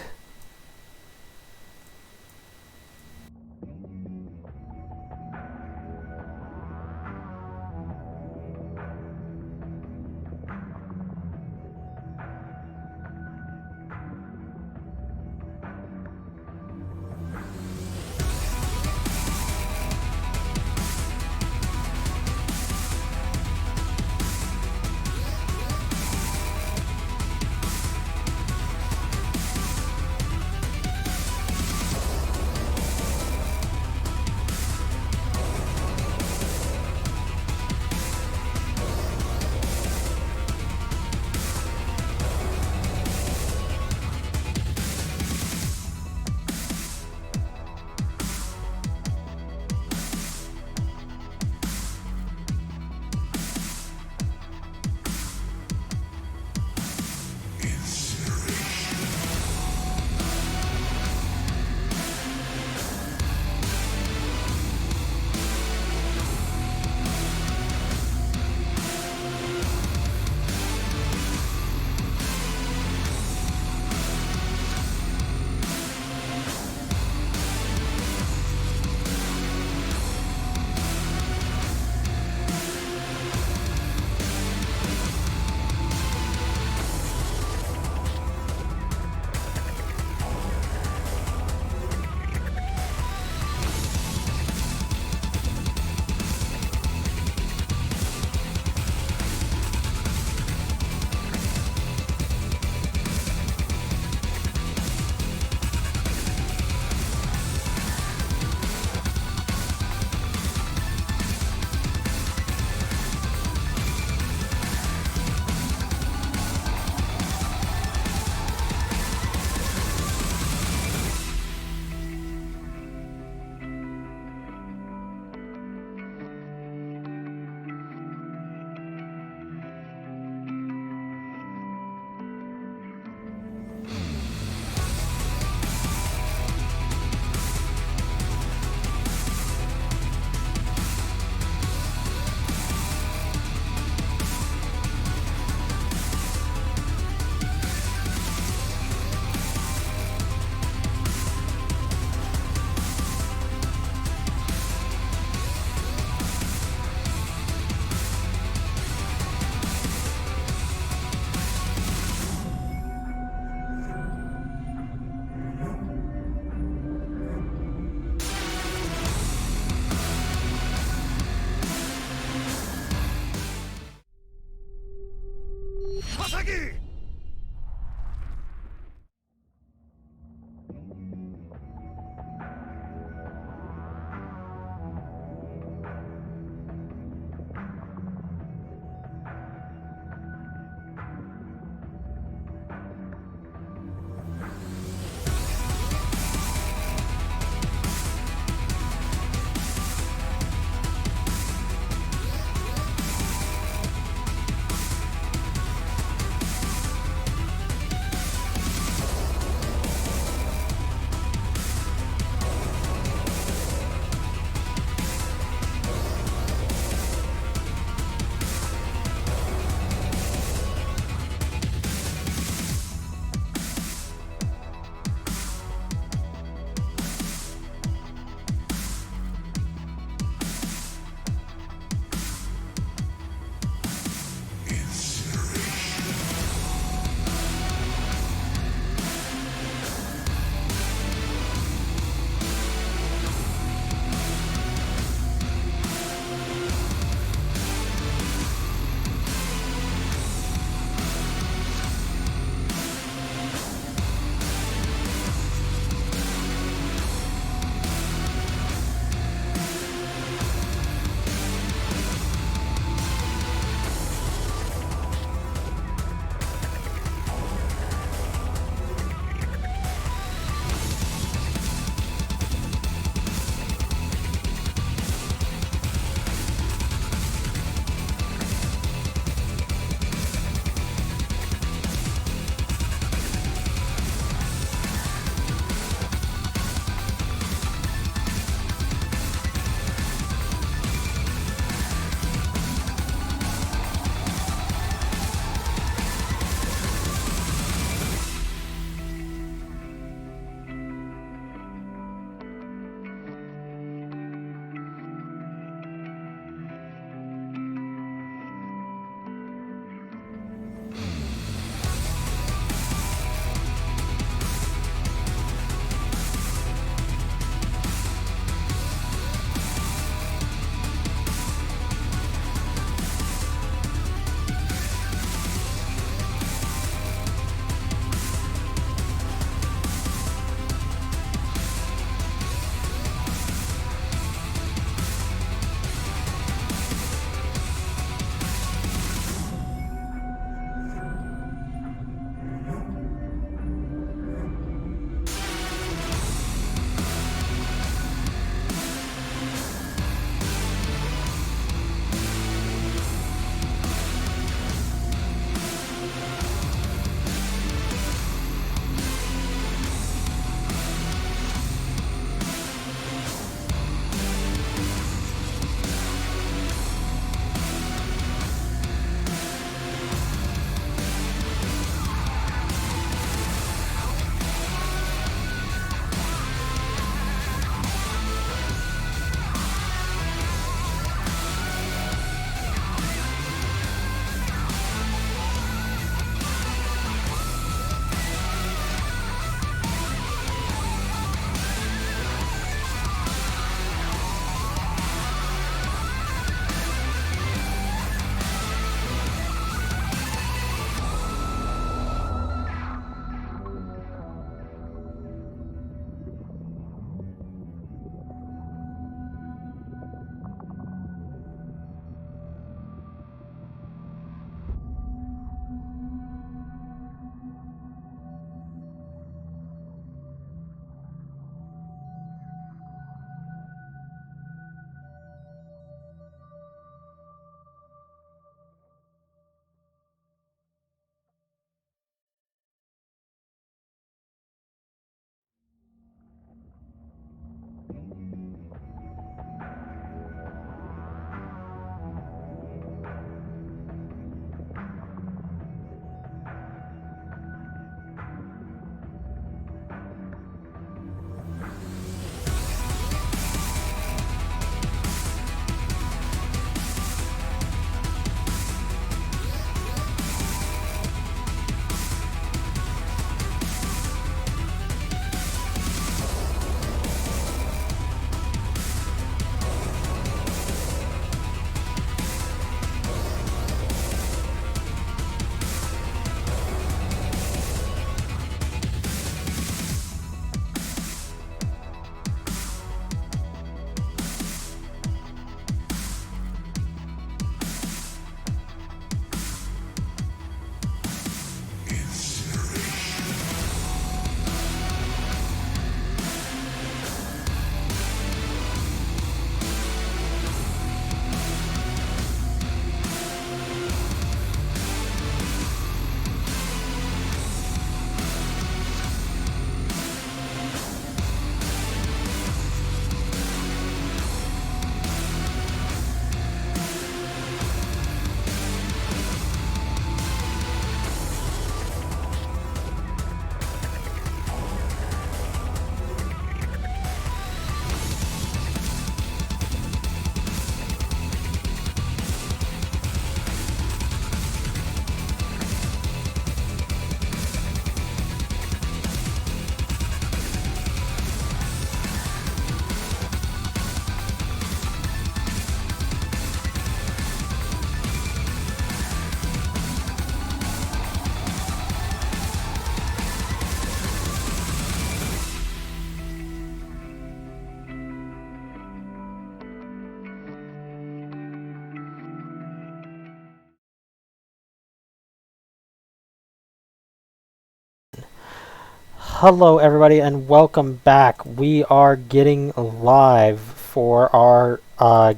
Hello, everybody, and welcome back. We are getting live for our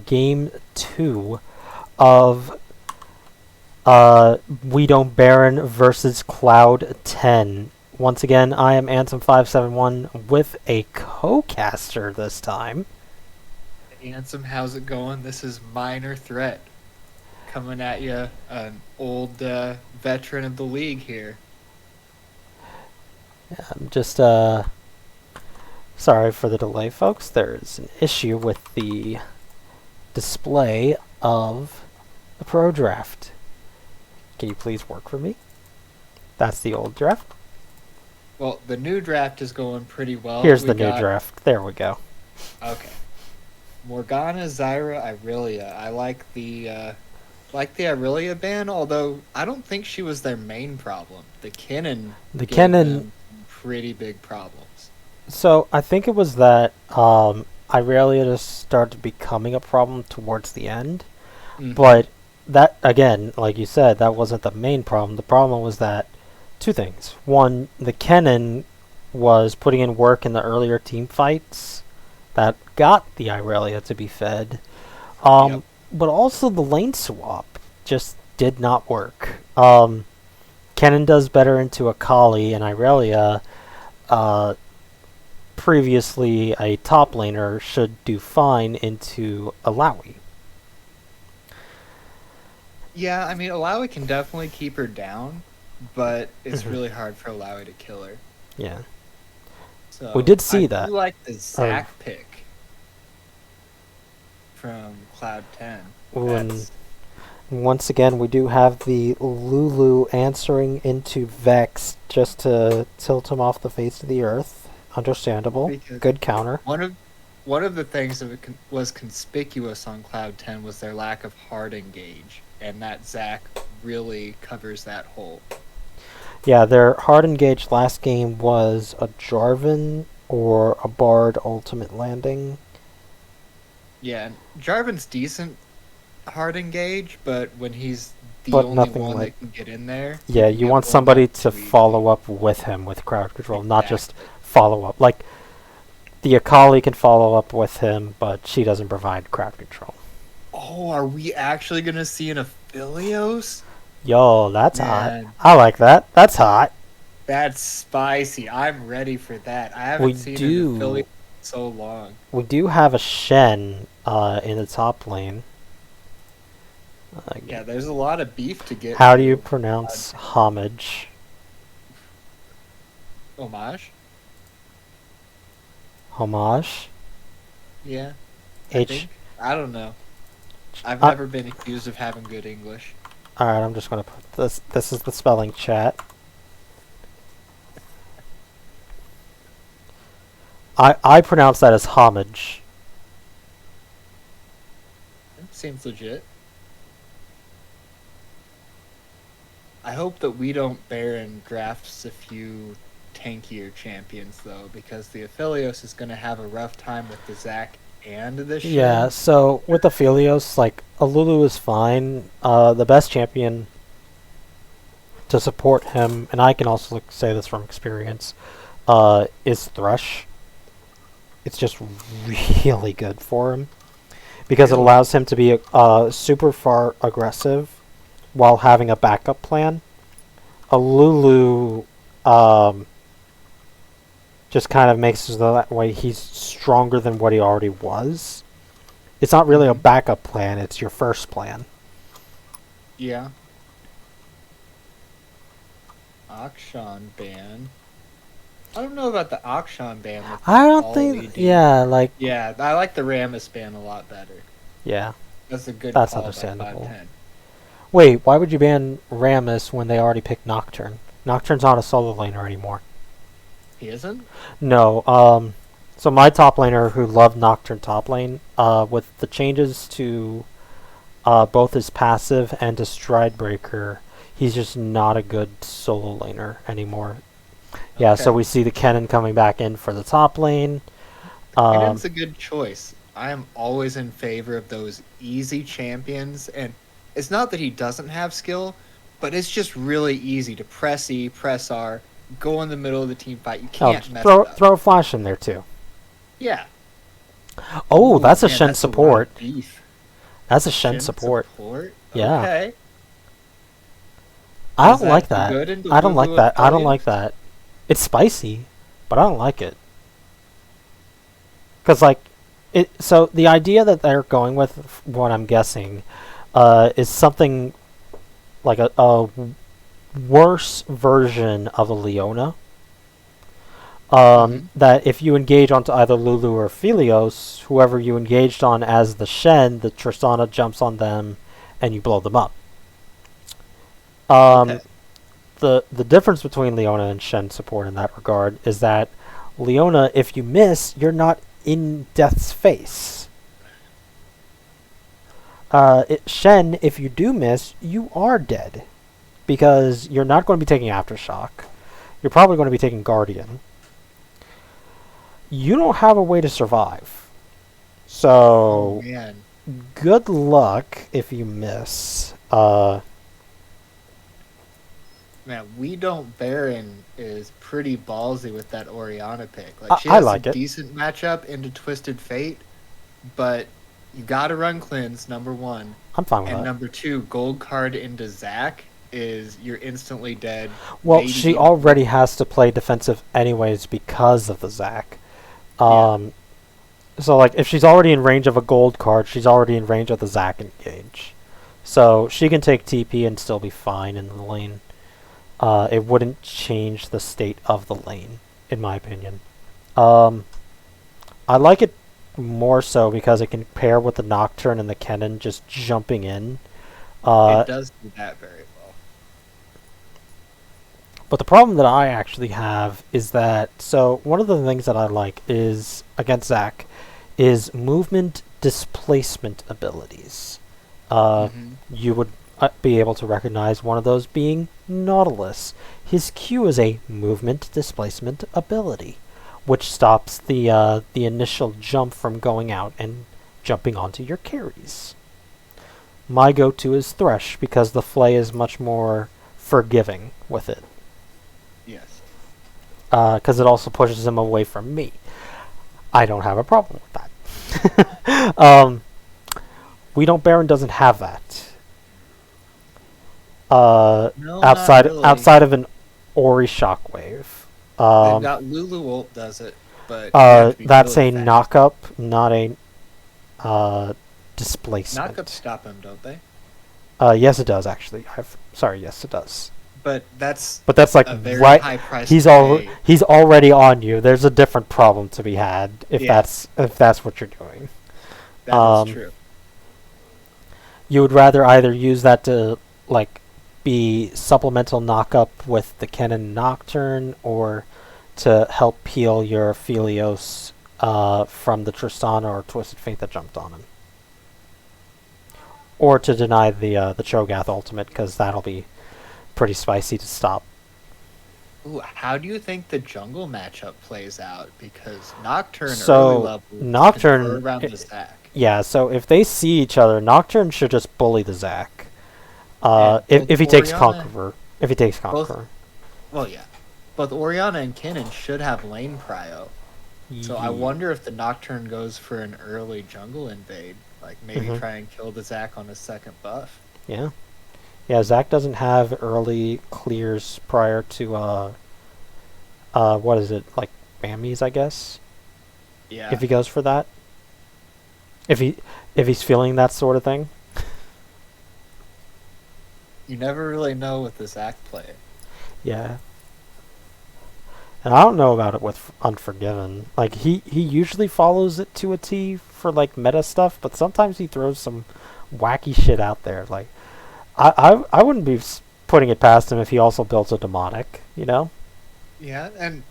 game 2 of We Don't Baron versus Cloud 10. Once again, I am Ansem571 with a co-caster this time. Ansem, how's it going? This is Minor Threat coming at you, an old veteran of the league here. I'm just sorry for the delay, folks. There's an issue with the display of the Pro Draft. Can you please work for me? That's the old draft. Well, the new draft is going pretty well. Here's the new draft. There we go. Okay. Morgana, Zyra, Irelia. I like the Irelia ban, although I don't think she was their main problem. The Kennen gave them pretty big problems. So I think it was that Irelia just started becoming a problem towards the end. Mm-hmm. But that, again, like you said, that wasn't the main problem. The problem was that two things. One, the Kennen was putting in work in the earlier team fights that got the Irelia to be fed. But also the lane swap just did not work. Kennen does better into Akali, and Irelia, previously a top laner, should do fine into Alawi. Yeah, I mean, Alawi can definitely keep her down, but it's really hard for Alawi to kill her. Yeah. So we did see that. I do like the Zac pick from Cloud 10. Once again, we do have the Lulu answering into Vex just to tilt him off the face of the earth. Understandable. Because good counter. One of the things that was conspicuous on Cloud 10 was their lack of hard engage, and that Zac really covers that hole. Yeah, their hard engage last game was a Jarvan or a Bard ultimate landing. Yeah, Jarvan's decent hard engage, but when he's the only one that can get in there... Yeah, you want somebody to follow up with him with crowd control, not just follow up. Like, the Akali can follow up with him, but she doesn't provide crowd control. Oh, are we actually going to see an Aphelios? Yo, that's hot. I like that. That's hot. That's spicy. I'm ready for that. I haven't seen an Aphelios in so long. We do have a Shen in the top lane. Yeah, there's a lot of beef to get. How do you pronounce homage? Homage? Homage? Yeah. I don't know. I've never been accused of having good English. Alright, I'm just going to put this. This is the spelling chat. I pronounce that as homage. Seems legit. I hope that We Don't Baron drafts a few tankier champions, though, because the Aphelios is going to have a rough time with the Zac and the Shen. Yeah, so with Aphelios, like, Alulu is fine. The best champion to support him, and I can also say this from experience, is Thresh. It's just really good for him, because it allows him to be super far aggressive while having a backup plan. Alulu just kind of makes it that way he's stronger than what he already was. It's not really a backup plan, it's your first plan. Yeah. Akshan ban. I don't know about the Akshan ban. I don't think... Yeah, like... Yeah, I like the Rammus ban a lot better. Yeah. That's a good That's call understandable. by 510. Wait, why would you ban Rammus when they already picked Nocturne? Nocturne's not a solo laner anymore. He isn't? No, so my top laner who loved Nocturne top lane, with the changes to both his passive and his Stride Breaker, he's just not a good solo laner anymore. Yeah, okay. So we see the Kennen coming back in for the top lane. Kennen's a good choice. I am always in favor of those easy champions, and it's not that he doesn't have skill, but it's just really easy to press E, press R, go in the middle of the team fight. You Oh, can't mess it up. throw a flash in there too. Yeah. Oh, Ooh, that's a man, Shen that's a lot support. of beef. That's a Shen support. Yeah. Okay. I Does don't like do that. good in the I don't like Lulu that. I don't like affiliates? that. It's spicy, but I don't like it. Because, like, so the idea that they're going with, what I'm guessing, is something like a worse version of a Leona. Mm-hmm. That if you engage onto either Lulu or Philios, whoever you engaged on as the Shen, the Tristana jumps on them, and you blow them up. Okay. The difference between Leona and Shen support in that regard is that Leona, if you miss, you're not in death's face. Shen, if you do miss, you are dead. Because you're not going to be taking Aftershock. You're probably going to be taking Guardian. You don't have a way to survive. Oh So, man. good luck if you miss. Man, We Don't Baron is pretty ballsy with that Oriana pick. Like she I has a like it. decent matchup into Twisted Fate, but you gotta run cleanse, number one. I'm fine with And that. number two, gold card into Zac is you're instantly dead. Well, maybe she even already more. has to play defensive anyways because of the Zac. Yeah. So, like, if she's already in range of a gold card, she's already in range of the Zac engage. So, she can take TP and still be fine in the lane. It wouldn't change the state of the lane, in my opinion. I like it more so because it can pair with the Nocturne and the Kennen just jumping in. It does do that very well. But the problem that I actually have is that, so one of the things that I like is, against Zac, is movement displacement abilities. Mm-hmm. You would be able to recognize one of those being Nautilus. His Q is a movement displacement ability, which stops the initial jump from going out and jumping onto your carries. My go-to is Thresh because the Flay is much more forgiving with it. Yes. Because it also pushes him away from me. I don't have a problem with that. We Don't Baron doesn't have that. No, not really. Outside of an Ori Shockwave. They've got Lulu ult does it, but you have to be That's really a fast. knock-up, not a displacement. Knockups stop him, don't they? Yes, it does actually. Sorry, yes, it does. But that's But that's like a very right. high price He's to pay. he's already on you. There's a different problem to be had if Yeah. that's what you're doing. That is true. You would rather either use that to like be supplemental knock-up with the Kennen Nocturne or to help peel your Philios from the Tristana or Twisted Fate that jumped on him. Or to deny the Cho'Gath ultimate, because that'll be pretty spicy to stop. Ooh, how do you think the jungle matchup plays out? Because Nocturne early So, level Nocturne... can throw around the Zac. Yeah, so if they see each other, Nocturne should just bully the Zac. And both If he takes Orianna- Conqueror. If he takes Both- Conqueror. Well, yeah. Both Orianna and Kennen should have lane prio. So I wonder if the Nocturne goes for an early jungle invade. Like maybe Mhm. try and kill the Zac on his second buff. Yeah. Yeah, Zac doesn't have early clears prior to, what is it? Like, Bammies, I guess? Yeah. If he goes for that? If he's feeling that sort of thing? You never really know with the Zac play. Yeah. And I don't know about it with Unforgiven. Like, he usually follows it to a T for, like, meta stuff, but sometimes he throws some wacky shit out there. Like, I wouldn't be putting it past him if he also built a demonic, you know? Yeah, and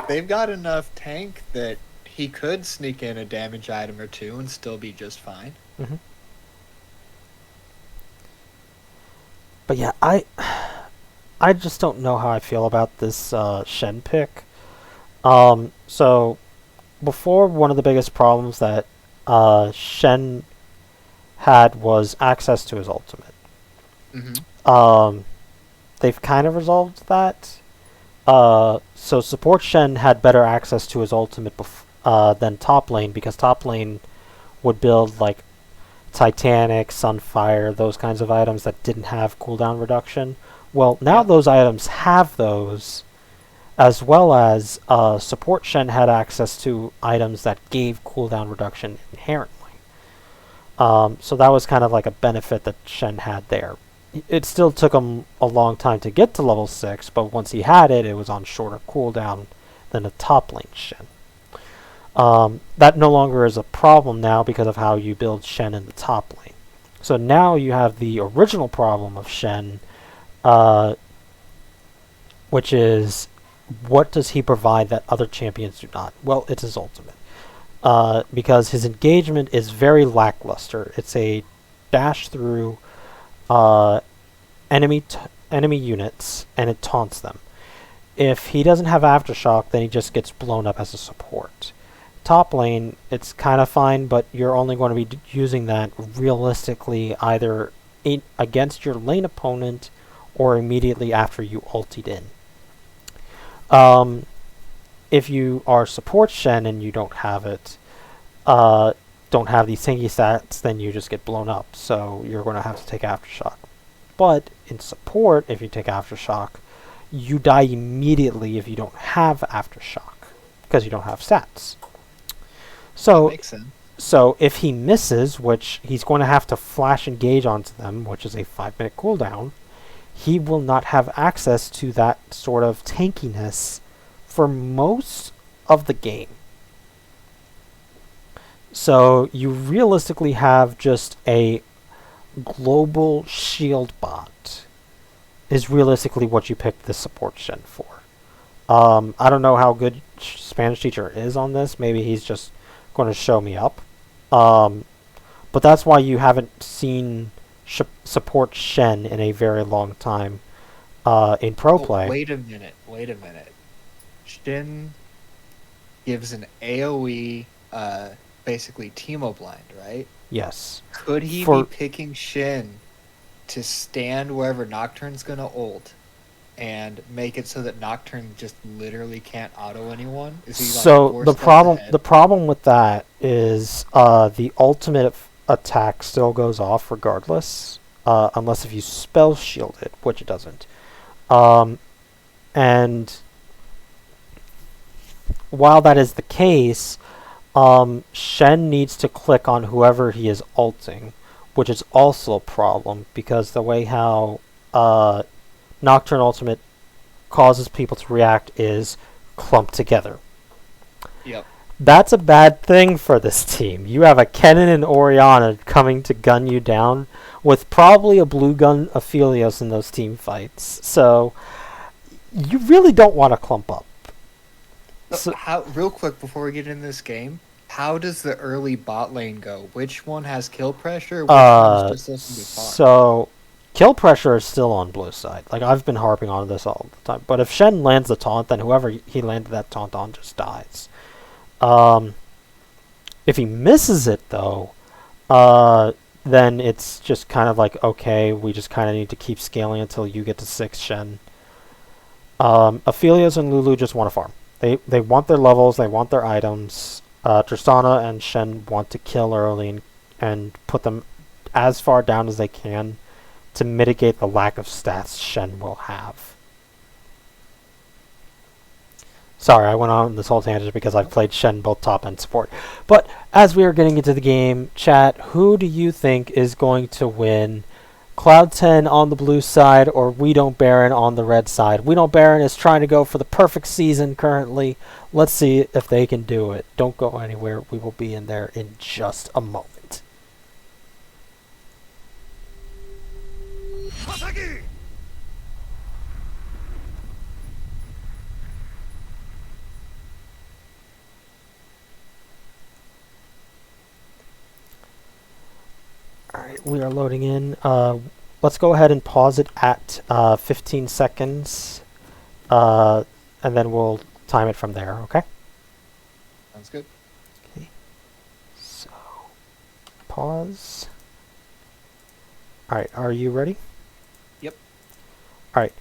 they've got enough tank that he could sneak in a damage item or two and still be just fine. Mm-hmm. But yeah, I just don't know how I feel about this Shen pick. So before, one of the biggest problems that Shen had was access to his ultimate. Mm-hmm. They've kind of resolved that. So support Shen had better access to his ultimate than top lane, because top lane would build like Titanic, Sunfire, those kinds of items that didn't have cooldown reduction. Well, now Yep. those items have those, as well as support Shen had access to items that gave cooldown reduction inherently. So that was kind of like a benefit that Shen had there. It still took him a long time to get to level 6, but once he had it, it was on shorter cooldown than a top lane Shen. That no longer is a problem now because of how you build Shen in the top lane. So now you have the original problem of Shen, which is, what does he provide that other champions do not? Well, it's his ultimate. Because his engagement is very lackluster. It's a dash through enemy units, and it taunts them. If he doesn't have Aftershock, then he just gets blown up as a support. Top lane, it's kind of fine, but you're only going to be using that realistically either against your lane opponent or immediately after you ultied in. If you are support Shen and you don't have it, don't have these tanky stats, then you just get blown up. So you're going to have to take Aftershock. But in support, if you take Aftershock, you die immediately if you don't have Aftershock, because you don't have stats. So, Makes sense. so if he misses, which he's going to have to flash engage onto them, which is a 5-minute cooldown, he will not have access to that sort of tankiness for most of the game. So you realistically have just a global shield bot is realistically what you picked the support Shen for. I don't know how good Spanish teacher is on this. Maybe he's just going to show me up. But that's why you haven't seen support Shen in a very long time in pro play. Wait a minute. Shen gives an AoE, basically Teemo blind, right? Yes. Could he be picking Shen to stand wherever Nocturne's gonna ult and make it so that Nocturne just literally can't auto anyone? Is he so the problem with that is the ultimate attack still goes off regardless, unless if you spell shield it, which it doesn't. And while that is the case, Shen needs to click on whoever he is ulting, which is also a problem because the way how Nocturne Ultimate causes people to react is clumped together. Yep. That's a bad thing for this team. You have a Kennen and Orianna coming to gun you down with probably a blue gun Aphelios in those team fights. So you really don't want to clump up. So how, real quick before we get in this game, how does the early bot lane go? Which one has kill pressure? Which one's just looking to farm? So kill pressure is still on blue side. Like, I've been harping on this all the time. But if Shen lands the taunt, then whoever he landed that taunt on just dies. If he misses it though, then it's just kind of like, okay, we just kind of need to keep scaling until you get to 6 Shen. Aphelios and Lulu just want to farm. They want their levels, they want their items. Tristana and Shen want to kill early and put them as far down as they can to mitigate the lack of stats Shen will have. Sorry, I went on this whole tangent because I've played Shen both top and support. But as we are getting into the game, chat, who do you think is going to win? Cloud10 on the blue side or We Don't Baron on the red side? We Don't Baron is trying to go for the perfect season currently. Let's see if they can do it. Don't go anywhere. We will be in there in just a moment. Alright, we are loading in. Let's go ahead and pause it at 15 seconds. And then we'll time it from there, okay? Sounds good. Okay. So, pause. Alright, are you ready? Yep. Alright,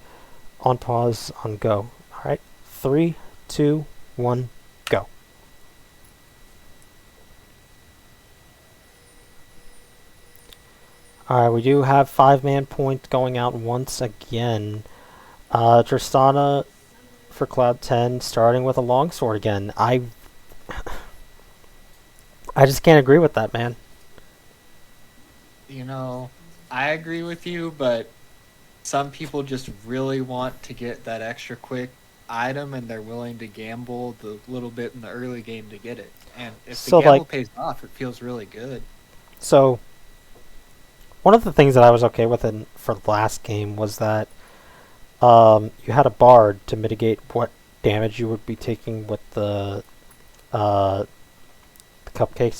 on pause, on go. All right, 3, 2, 1, go. All right, we do have 5-man point going out once again. Tristana for Cloud10, starting with a longsword again. I just can't agree with that, man. You know, I agree with you, but some people just really want to get that extra quick item, and they're willing to gamble the little bit in the early game to get it. And if the So, gamble like, pays off, it feels really good. so one of the things that I was okay with for the last game was that you had a bard to mitigate what damage you would be taking with the cupcakes,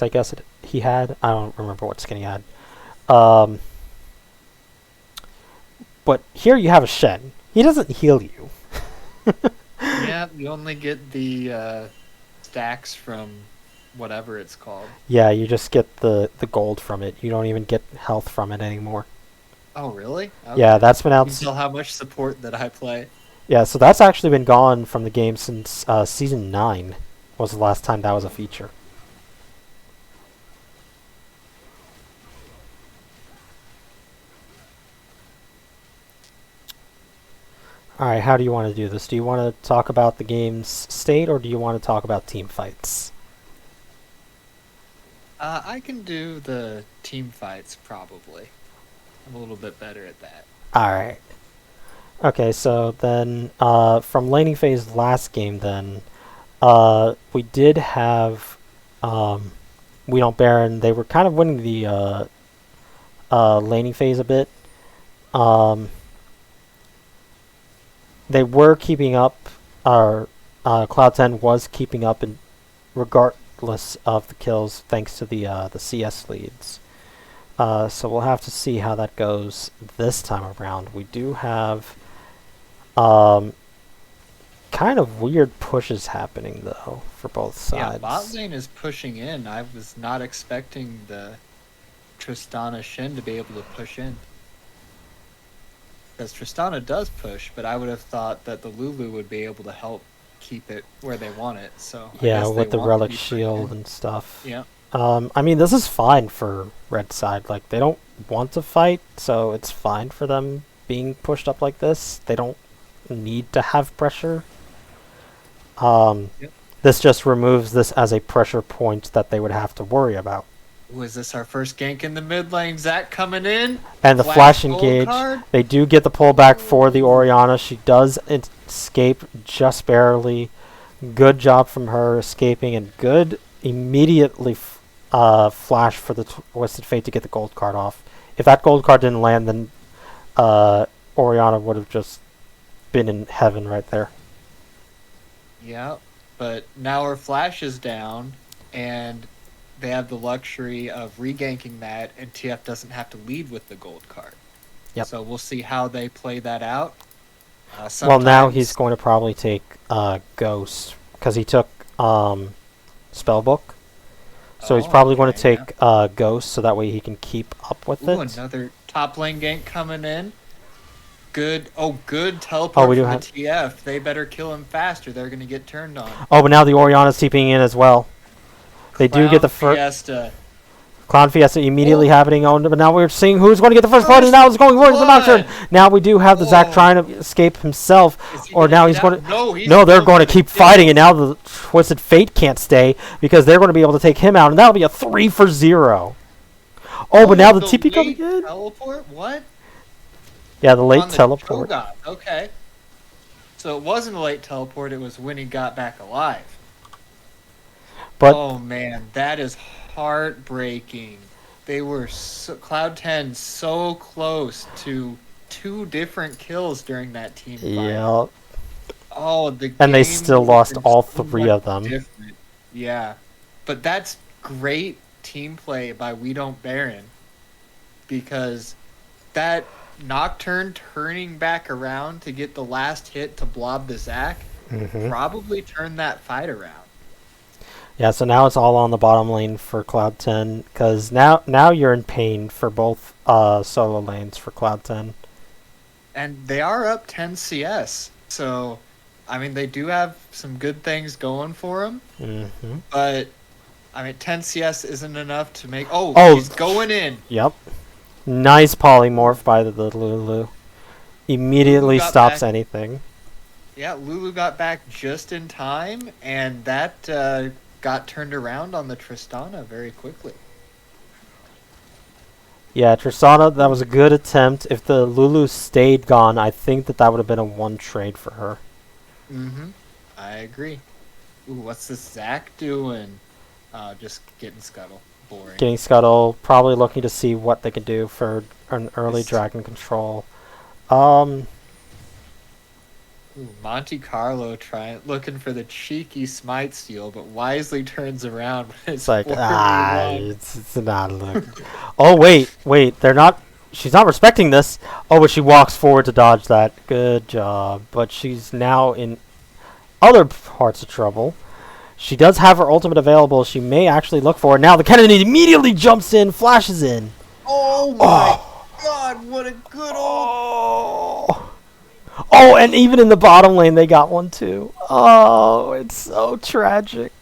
I guess he had. I don't remember what skin he had. But here you have a Shen. He doesn't heal you. Yeah, you only get the stacks from whatever it's called. Yeah, you just get the gold from it. You don't even get health from it anymore. Oh, really? Okay. Yeah, that's been out. You tell how much support that I play. Yeah, so that's actually been gone from the game since Season 9 was the last time that was a feature. Alright, how do you want to do this? Do you want to talk about the game's state, or do you want to talk about team fights? I can do the team fights, probably. I'm a little bit better at that. Alright. Okay, so then, from laning phase last game then, we did have, We Don't Baron. They were kind of winning the, laning phase a bit. They were keeping up, Cloud10 was keeping up in regardless of the kills, thanks to the CS leads. So we'll have to see how that goes this time around. We do have kind of weird pushes happening, though, for both sides. Yeah, bot lane is pushing in. I was not expecting the Tristana Shin to be able to push in. Because Tristana does push, but I would have thought that the Lulu would be able to help keep it where they want it. So yeah, with the relic shield and stuff. Yeah. I mean, this is fine for red side. Like, they don't want to fight, so it's fine for them being pushed up like this. They don't need to have pressure. Yep. This just removes this as a pressure point that they would have to worry about. Ooh, is this our first gank in the mid lane? Zach coming in. And the flash engage. They do get the pullback for the Orianna. She does escape just barely. Good job from her escaping, and good immediately flash for the Twisted Fate to get the gold card off. If that gold card didn't land, then Orianna would have just been in heaven right there. Yeah, but now her flash is down, and they have the luxury of reganking that, and TF doesn't have to lead with the gold card. Yep. So we'll see how they play that out. Well, now he's going to probably take Ghost, because he took Spellbook. So he's probably going to take Ghost, so that way he can keep up with it. Another top lane gank coming in. Good teleport from the TF. They better kill him faster. They're going to get turned on. Oh, but now the Orianna's TPing in as well. They do get the first. Clown Fiesta immediately happening. Oh, but now we're seeing who's going to get the first blood, and now it's going for the Nocturne. Now we do have the Zac trying to escape himself, or now he's going to. No, they're going to keep fighting, and now the Twisted Fate can't stay because they're going to be able to take him out, and that'll be a 3-for-0. Oh, but now the TP coming in. Teleport? What? Yeah, the late teleport. Okay. So it wasn't a late teleport, it was when he got back alive. But oh man, that is heartbreaking. They were Cloud10 so close to 2 different kills during that team fight. Yeah. Oh, and they still lost all 3 of them. Different. Yeah. But that's great team play by We Don't Baron, because that Nocturne turning back around to get the last hit to blob the Zac probably turned that fight around. Yeah, so now it's all on the bottom lane for Cloud10, because now you're in pain for both solo lanes for Cloud10. And they are up 10 CS, so I mean, they do have some good things going for them, Mm-hmm. but I mean, 10 CS isn't enough to make. Oh, Oh, she's going in. yep. Nice polymorph by the Lulu. Lulu Immediately got stops back. anything. Yeah, Lulu got back just in time, and that got turned around on the Tristana very quickly. Yeah, Tristana, that was a good attempt. If the Lulu stayed gone, I think that would have been a one trade for her. Mm-hmm. I agree. Ooh, what's this Zac doing? Just getting scuttle. Boring. Getting Scuttle, probably looking to see what they can do for an early This dragon control. Um, Monte Carlo looking for the cheeky smite steal, but wisely turns around when it's it's like, 4v1. it's not look. Oh, wait, they're not. She's not respecting this. Oh, but she walks forward to dodge that. Good job. But she's now in other parts of trouble. She does have her ultimate available. She may actually look for it. Now the Kennedy immediately jumps in, flashes in. Oh my Oh. god, what a good old. Oh. Oh, and even in the bottom lane, they got one too. Oh, it's so tragic.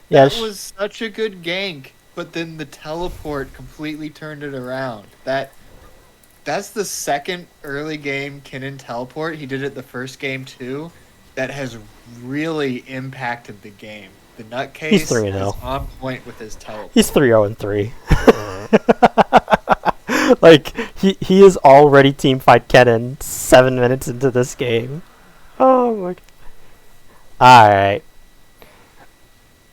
Yeah, That was such a good gank, but then the teleport completely turned it around. That's the second early game Kinnan teleport. He did it the first game too. That has really impacted the game. The he's nutcase 3-0. is on point with his teleport. He's 3-0-3. Like he is already teamfight Kennen 7 minutes into this game. Oh my. All right.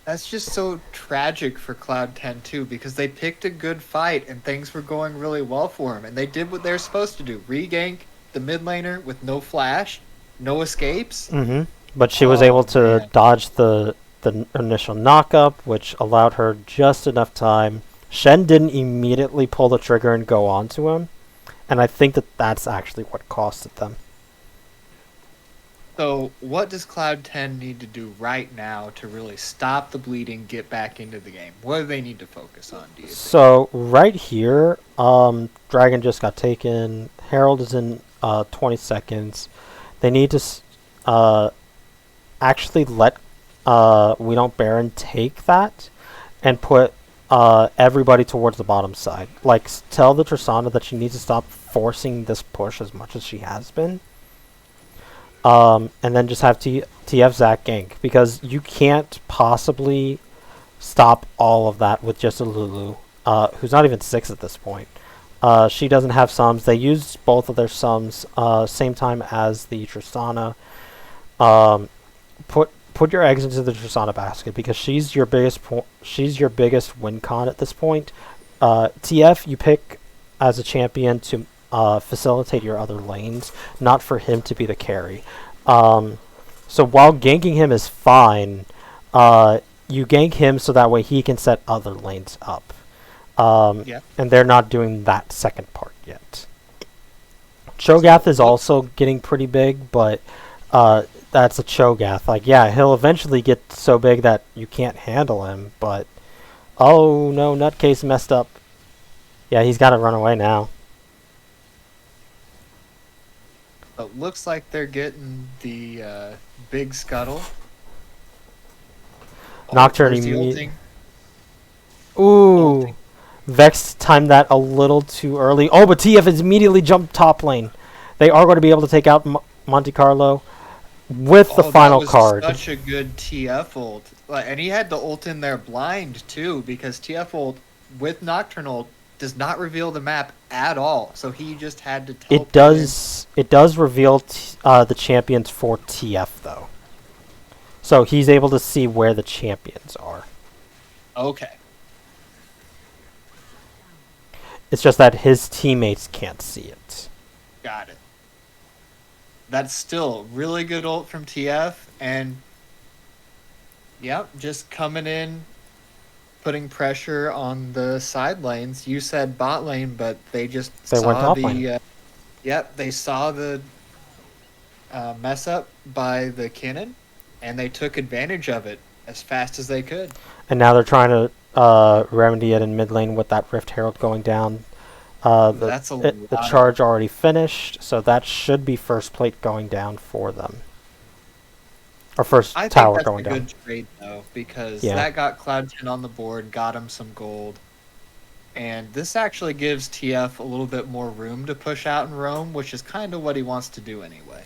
That's just so tragic for Cloud 10 too, because they picked a good fight and things were going really well for him, and they did what they're supposed to do: regank the mid laner with no flash, no escapes. Mm-hmm. But she was Oh able to man, dodge the initial knockup, which allowed her just enough time. Shen didn't immediately pull the trigger and go on to him, and I think that's actually what costed them. so what does Cloud 10 need to do right now to really stop the bleeding, get back into the game? What do they need to focus on, do you think? So right here, Dragon just got taken. Herald is in 20 seconds. They need to actually let We Don't Baron take that and put everybody towards the bottom side. Like, tell the Tristana that she needs to stop forcing this push as much as she has been. And then just have TF Zac gank, because you can't possibly stop all of that with just a Lulu, who's not even 6 at this point. She doesn't have sums. They used both of their sums same time as the Tristana. Put your eggs into the Tristana basket, because she's your biggest win con at this point. TF you pick as a champion to facilitate your other lanes, not for him to be the carry. So while ganking him is fine, you gank him so that way he can set other lanes up. Yeah. And they're not doing that second part yet. Cho'Gath is also getting pretty big, but that's a Cho'Gath. Like, yeah, he'll eventually get so big that you can't handle him, but oh no, Nutcase messed up. Yeah, he's got to run away now. It looks like they're getting the big scuttle. Nocturne where's the immediately. ulting? Ooh. Ulting. Vex timed that a little too early. Oh, but TF has immediately jumped top lane. They are going to be able to take out Monte Carlo with the final that was card. Such a good TF ult. And he had the ult in there blind too, because TF ult with Nocturnal does not reveal the map at all. So he just had to teleport. It does reveal the champions for TF though. So he's able to see where the champions are. Okay. It's just that his teammates can't see it. Got it. That's still really good ult from TF, and yep, just coming in, putting pressure on the side lanes. You said bot lane, but they went top lane. Yep, they saw the mess up by the Kinnan, and they took advantage of it as fast as they could. And now they're trying to remedy it in mid lane with that Rift Herald going down. That's a The lot of. charge already finished, so that should be first plate going down for them. Or first I think tower that's a going down. good trade though, because Yeah. that got Cloud 10 on the board, got him some gold. And this actually gives TF a little bit more room to push out and roam, which is kind of what he wants to do anyway.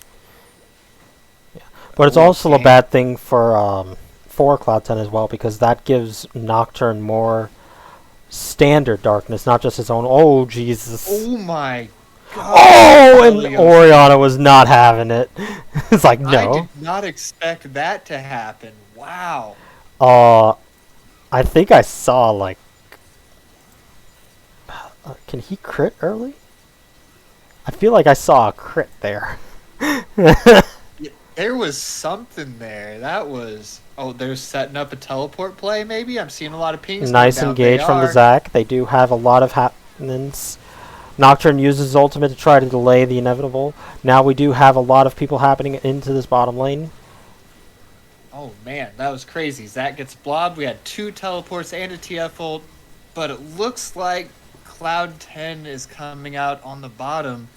But it's Oh, also a bad thing for Cloud 10 as well, because that gives Nocturne more standard darkness, not just his own. Oh, Jesus. oh my god. Oh, and Helios. Oriana was not having it. It's like, I no. did not expect that to happen. Wow. I think I saw, like... can he crit early? I feel like I saw a crit there. There was something there. That was... Oh, they're setting up a teleport play, maybe? I'm seeing a lot of pings. Nice engage from the Zac. They do have a lot of happenings. Nocturne uses his ultimate to try to delay the inevitable. Now we do have a lot of people happening into this bottom lane. Oh man, that was crazy. Zac gets blobbed. We had 2 teleports and a TF ult, but it looks like Cloud 10 is coming out on the bottom.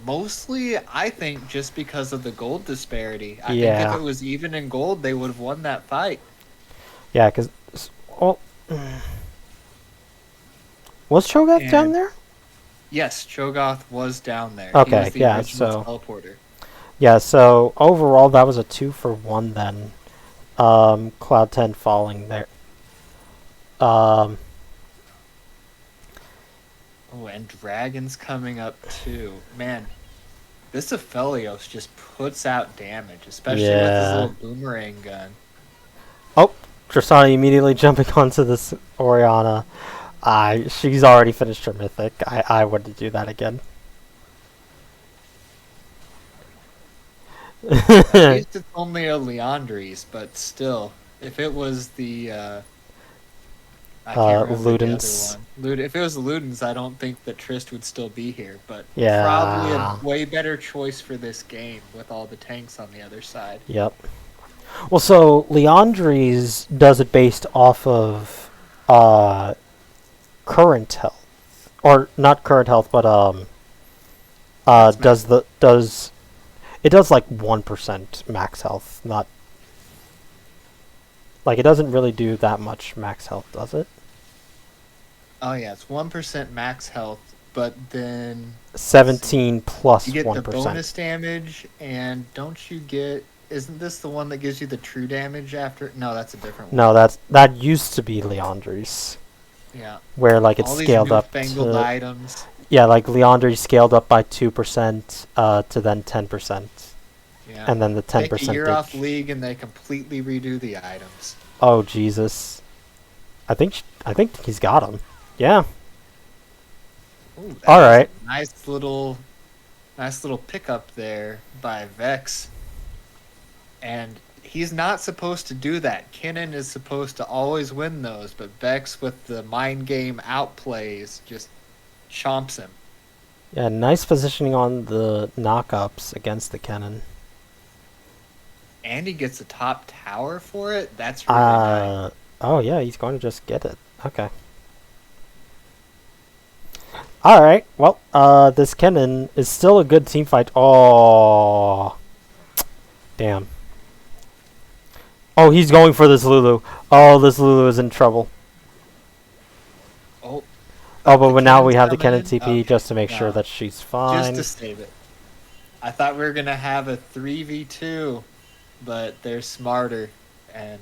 Mostly, I think, just because of the gold disparity. I think if it was even in gold, they would have won that fight. Yeah, because... Well, was Cho'Gath down there? Yes, Cho'Gath was down there. Okay, he was the original teleporter. Yeah, so overall that was a 2-for-1 then. Cloud 10 falling there. Oh, and Dragon's coming up too. Man, this Aphelios just puts out damage, especially with his little boomerang gun. Oh, Tristana immediately jumping onto this Oriana. She's already finished her mythic. I wouldn't do that again. At least it's only a Leandries, but still, if it was the I can't remember Ludens. the other one. If it was Ludens, I don't think that Trist would still be here, but yeah, probably a way better choice for this game with all the tanks on the other side. Yep. Well, so Leandries does it based off of current health, or not current health, but it does like 1% max health, not like it doesn't really do that much max health, does it? Oh yeah, it's 1% max health, but then 17 plus 1%. You get the bonus damage, and don't you get? Isn't this the one that gives you the true damage after? No, that's a different one. No, that used to be Leandries. Yeah. Where like it's all scaled these up newfangled items. Yeah, like Leandries scaled up by 2% to then 10%. Yeah. And then the 10%. Take a year off League and they completely redo the items. Oh Jesus. I think he's got him. Yeah. Ooh, all right. Nice little pickup there by Vex. And he's not supposed to do that. Kinnan is supposed to always win those, but Vex with the mind game outplays just chomps him. Yeah, nice positioning on the knockups against the cannon. And he gets a top tower for it? That's really nice. Oh yeah, he's going to just get it. Okay. Alright, well, this Kennen is still a good team fight. Oh, damn. Oh, he's going for this Lulu. Oh, this Lulu is in trouble. Oh, but now we have the Kennen TP just to make sure that she's fine. Just to save it. I thought we were going to have a 3v2, but they're smarter, and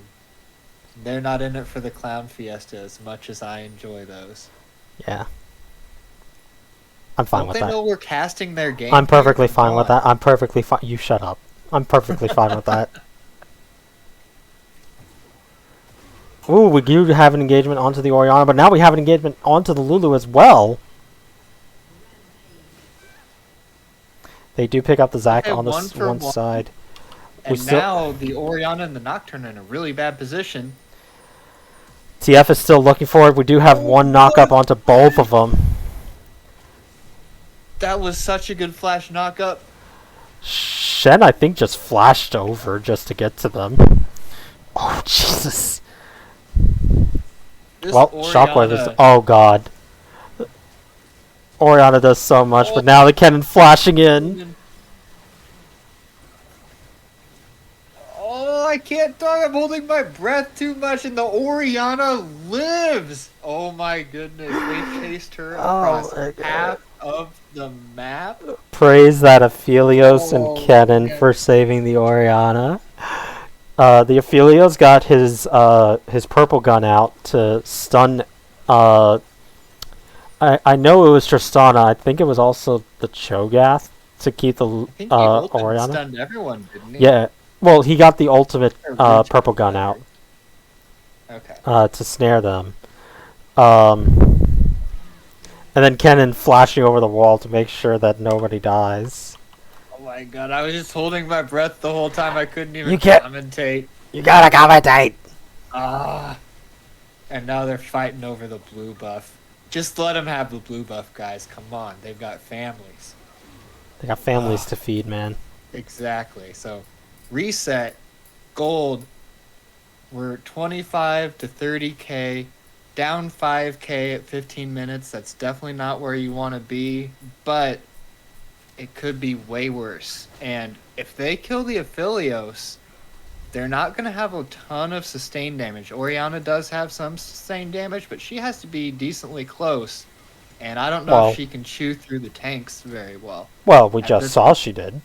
they're not in it for the Clown Fiesta as much as I enjoy those. Yeah. I'm fine with that. Don't they know we're casting their game? I'm perfectly fine with that. I'm perfectly fine. You shut up. I'm perfectly fine with that. Ooh, we do have an engagement onto the Oriana, but now we have an engagement onto the Lulu as well. They do pick up the Zac on this one side. And now the Oriana and the Nocturne are in a really bad position. TF is still looking for it. We do have one knock-up onto both of them. That was such a good flash knock-up. Shen, I think, just flashed over just to get to them. Oh, Jesus. Well, Shockwave is... Oh, God. Oriana does so much, but Oh, now the cannon flashing in. Oh, I can't talk. I'm holding my breath too much, and the Oriana lives. Oh my goodness! They chased her Oh across my god. half of the map. Praise that Aphelios and Oh Kennen man! for saving the Oriana. The Aphelios got his purple gun out to stun. I know it was Tristana. I think it was also the Cho'Gath to keep the I think he ulted and Oriana. stunned everyone, didn't he? Yeah. Well, he got the ultimate Or regen, purple gun out whatever. Okay. to snare them. And then Kennen flashing over the wall to make sure that nobody dies. Oh my god! I was just holding my breath the whole time. I couldn't even You can't. commentate. You gotta commentate. Ah. And now they're fighting over the blue buff. Just let them have the blue buff, guys. Come on, they've got families. They got families to feed, man. Exactly. So, reset, gold. We're 25 to 30k, down 5k at 15 minutes. That's definitely not where you want to be, but it could be way worse. And if they kill the Aphelios, they're not going to have a ton of sustained damage. Oriana does have some sustained damage, but she has to be decently close. And I don't know if she can chew through the tanks very well. Well, we just saw she did.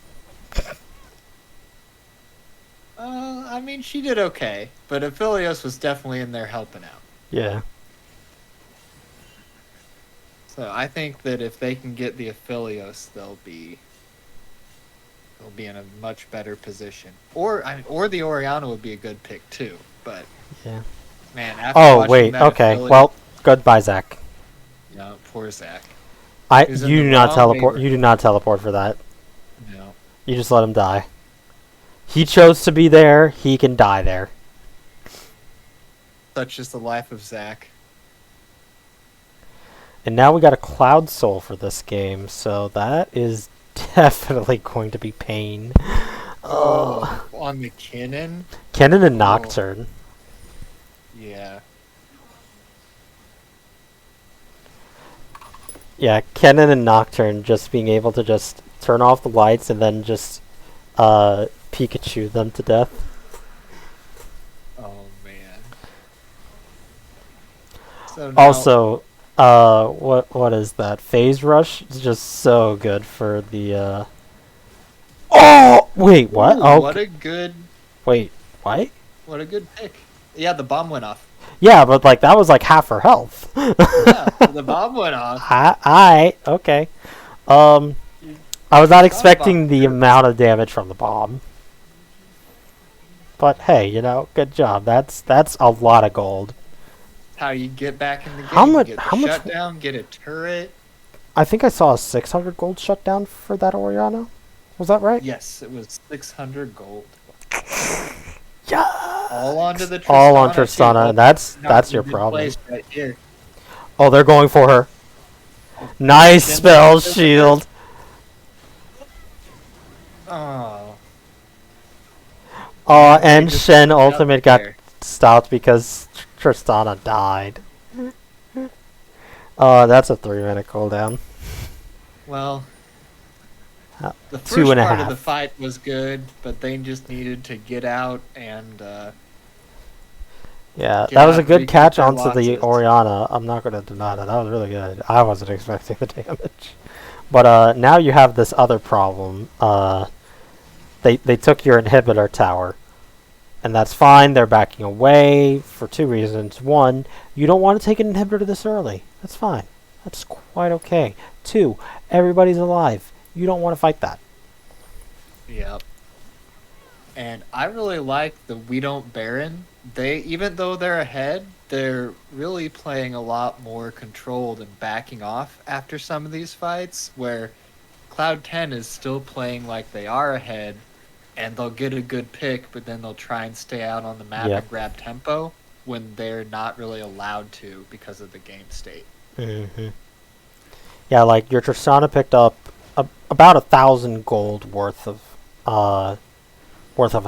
I mean, she did okay, but Aphelios was definitely in there helping out. Yeah. So I think that if they can get the Aphelios, they'll be in a much better position. Or the Oriana would be a good pick too. But yeah, man, after watching that okay. Aphelios, Well, goodbye, Zach. No, poor Zach. You do not teleport. You do not teleport for that. No. You just let him die. He chose to be there. He can die there. Such is the life of Zach. And now we got a Cloud Soul for this game, so that is definitely going to be pain. Oh, on the Kennen? Kennen and Nocturne. Yeah. Yeah, Kennen and Nocturne just being able to just turn off the lights and then just Pikachu them to death. Oh man. So now, Also, what is that? Phase Rush is just so good for the Oh wait, what? Ooh, Oh, what a good wait, what? What a good pick. Yeah, the bomb went off. Yeah, but like that was like half her health. Yeah, the bomb went off. Okay. I was not expecting the amount of damage from the bomb. But hey, good job. That's a lot of gold. How you get back in the game? How much? Get the How much? shutdown. Get a turret. I think I saw a 600 gold shutdown for that Oriana. Was that right? Yes, it was 600 gold. Yeah. All onto the Tristana. All on Tristana, and that's your problem. Right here. Oh, they're going for her. Nice spell shield. Oh. And Shen ultimate got stopped because Tristana died. That's a 3-minute cooldown. Well, the first 2.5. part of the fight was good, but they just needed to get out and yeah, that was a good catch onto the Oriana. I'm not going to deny that. That was really good. I wasn't expecting the damage. But now you have this other problem. They took your inhibitor tower. And that's fine. They're backing away for 2 reasons. 1, you don't want to take an inhibitor this early. That's fine. That's quite okay. 2, everybody's alive. You don't want to fight that. Yep. And I really like the We Don't Baron. They, even though they're ahead, they're really playing a lot more controlled and backing off after some of these fights, where Cloud 10 is still playing like they are ahead, and they'll get a good pick, but then they'll try and stay out on the map and grab tempo when they're not really allowed to because of the game state. Mm-hmm. Yeah, like your Tristana picked up about 1,000 gold worth of a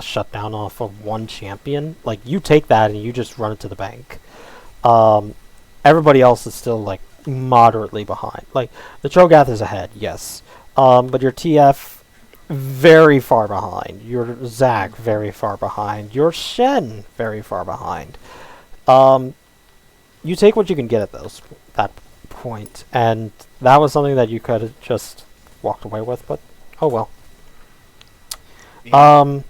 shutdown off of one champion. Like you take that and you just run it to the bank. Everybody else is still like moderately behind. Like, the Cho'Gath is ahead, yes. But your TF, very far behind. Your Zac, very far behind. Your Shen, very far behind. You take what you can get at that point, and that was something that you could have just walked away with, but oh well. Yeah.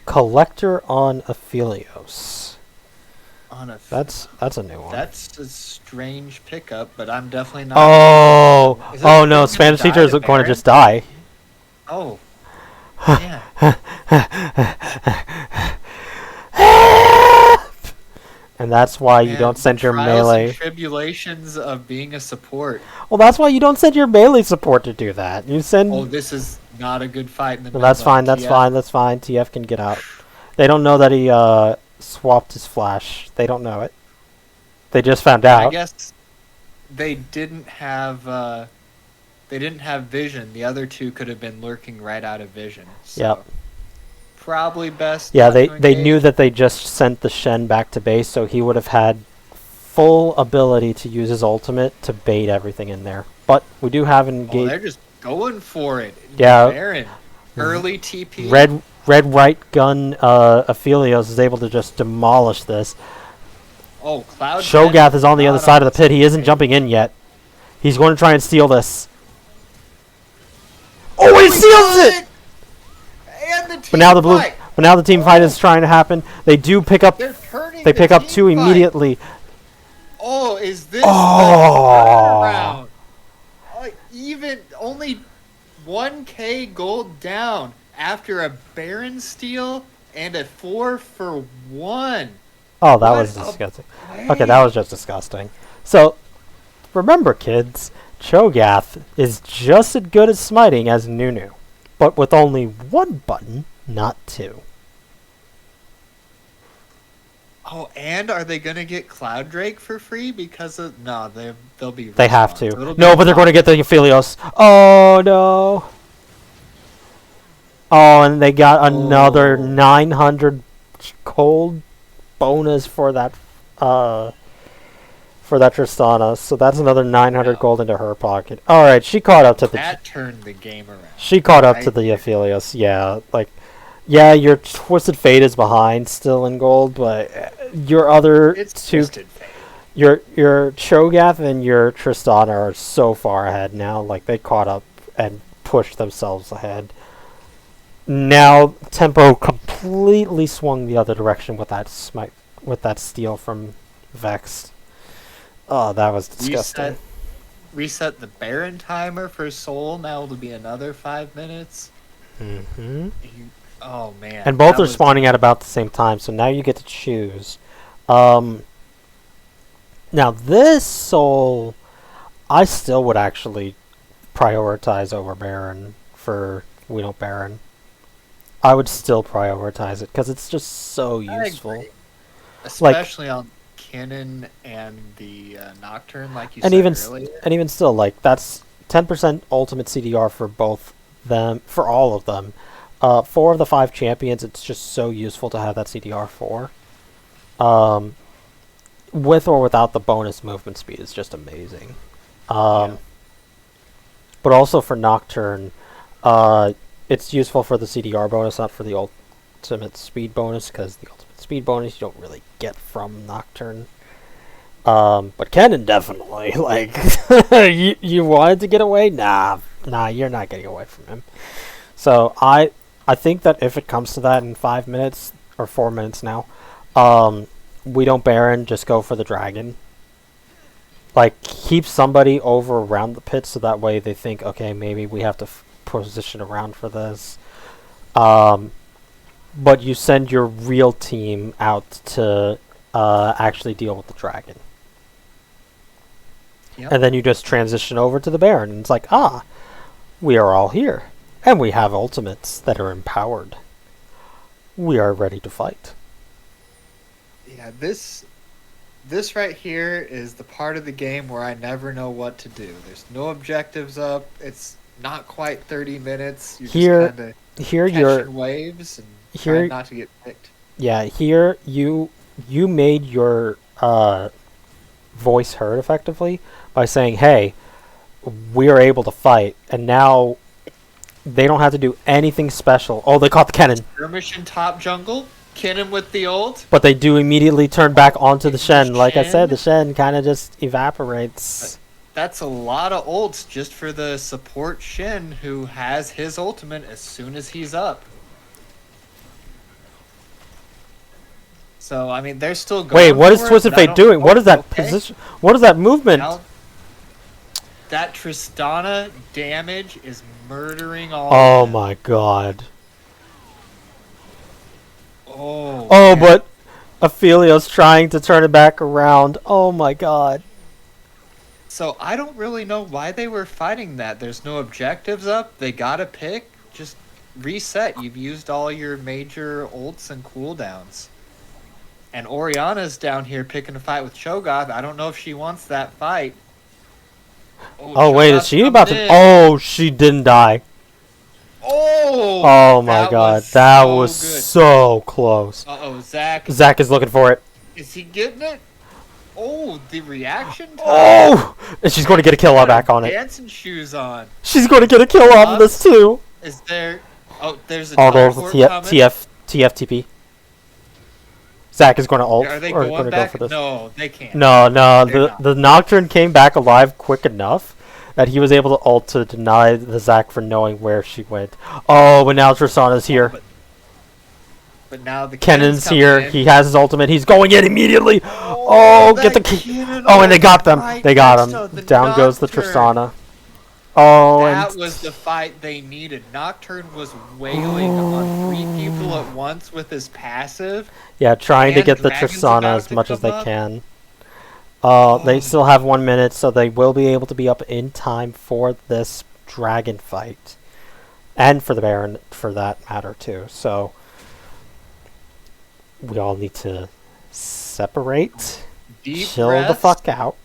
Collector on Aphelios. That's a new one. That's a strange pickup, but I'm definitely not. Oh no! Spanish teacher is going to just die. Oh. Yeah. And that's why you don't send your melee. And tribulations of being a support. Well, that's why you don't send your melee support to do that. You send. Oh, this is not a good fight in the middle. That's fine. That's fine. That's fine. TF can get out. They don't know that he swapped his flash. They don't know it. They just found out. I guess they didn't have. They didn't have vision. The other two could have been lurking right out of vision. So. Yep. Probably best. Yeah, they knew that they just sent the Shen back to base, so he would have had full ability to use his ultimate to bait everything in there. But we do have engaged. Oh, they're just going for it. Yeah. Baron. Early TP. Red right gun Aphelios is able to just demolish this. Oh, Cloud. Cho'Gath is on the other side of the pit. He isn't jumping in yet. He's going to try and steal this. Oh, he seals it! But now the team fight is trying to happen. They do pick up. They pick up two immediately. Oh, is this the turnaround? Even only 1K gold down after a Baron steal and a 4-for-1. Oh, that was disgusting. Okay, that was just disgusting. So, remember, kids, Cho'Gath is just as good at smiting as Nunu, but with only one button. Not two. Oh, and are they gonna get Cloud Drake for free because of they'll be. They have to. No, but they're going to get the Aphelios. Oh no. Oh, and they got another 900 gold bonus for that Tristana. So that's another 900 gold into her pocket. All right, she caught up to that turned the game around. She caught up to the Aphelios. Yeah, yeah, your Twisted Fate is behind still in gold, but your other two, your Cho'Gath and your Tristana are so far ahead now. Like, they caught up and pushed themselves ahead. Now tempo completely swung the other direction with that steal from Vexed. Oh, that was disgusting. Reset the Baron timer for Soul now to be another 5 minutes. Mm-hmm. Oh man! And both are spawning at about the same time, so now you get to choose. Now this Soul, I still would actually prioritize over Baron for We Don't Baron. I would still prioritize it because it's just so useful, especially on Kinnan and the Nocturne, like you said earlier. And even still, like, that's 10% ultimate CDR for both them, for all of them. 4 of the 5 champions, it's just so useful to have that CDR for. With or without the bonus movement speed is just amazing. But also for Nocturne, it's useful for the CDR bonus, not for the ultimate speed bonus, because the ultimate speed bonus you don't really get from Nocturne. But Kennen definitely, like, you wanted to get away? Nah, you're not getting away from him. So I think that if it comes to that in 5 minutes, or 4 minutes now, We Don't Baron, just go for the dragon. Like, keep somebody over around the pit so that way they think, okay, maybe we have to position around for this. But you send your real team out to actually deal with the dragon. Yep. And then you just transition over to the Baron, and it's like, we are all here. And we have ultimates that are empowered. We are ready to fight. Yeah, this right here is the part of the game where I never know what to do. There's no objectives up. It's not quite 30 minutes. You're just kind of catching waves and trying not to get picked. Yeah, here you made your voice heard effectively by saying, "Hey, we are able to fight," and now they don't have to do anything special. Oh, they caught the cannon. Skirmish in top jungle. Kennen with the ult. But they do immediately turn back onto the Shen. Like I said, the Shen. Shen kind of just evaporates. That's a lot of ults just for the support Shen who has his ultimate as soon as he's up. So, I mean, they're still going. Wait, what is for it, Twisted but I Fate don't- doing? What is that okay. position? What is that movement? Now, that Tristana damage is murdering all Oh of them. my god. Oh, Oh, man. but Aphelios trying to turn it back around. Oh my god. So I don't really know why they were fighting that. There's no objectives up. They gotta pick. Just reset. You've used all your major ults and cooldowns. And Oriana's down here picking a fight with Cho'Gath. I don't know if she wants that fight. Oh wait, is Cho'Gath's she about to... coming in. Oh, she didn't die. Oh! Oh my god. That so was good. so close. Uh-oh, Zach. Zach is looking for it. Is he getting it? Oh, the reaction time. Oh! And she's going to get a kill back on it. Dancing shoes on. She's going to get a kill off of this too. Is there... Oh, there's a Oh, there's teleport the coming. TFTP. Zach is going to ult. Are they or going going to back? go for this. No, they can't. No, They're the Nocturne came back alive quick enough that he was able to ult to deny the Zac for knowing where she went. Oh, but now Tristana's here. But now the Kennen's coming here. in. He has his ultimate. He's going in immediately. Oh, get the key. Kennen Oh, and they got them. right They got next to him. the Down goes the Nocturne. Tristana. Oh, That and was the fight they needed. Nocturne was wailing on 3 people at once with his passive. yeah, trying to and get the Dragon's Tristana about as to much as come they up. can. They still have 1 minute, so they will be able to be up in time for this dragon fight. And for the Baron, for that matter, too. So, we all need to separate, Deep chill breaths. the fuck out.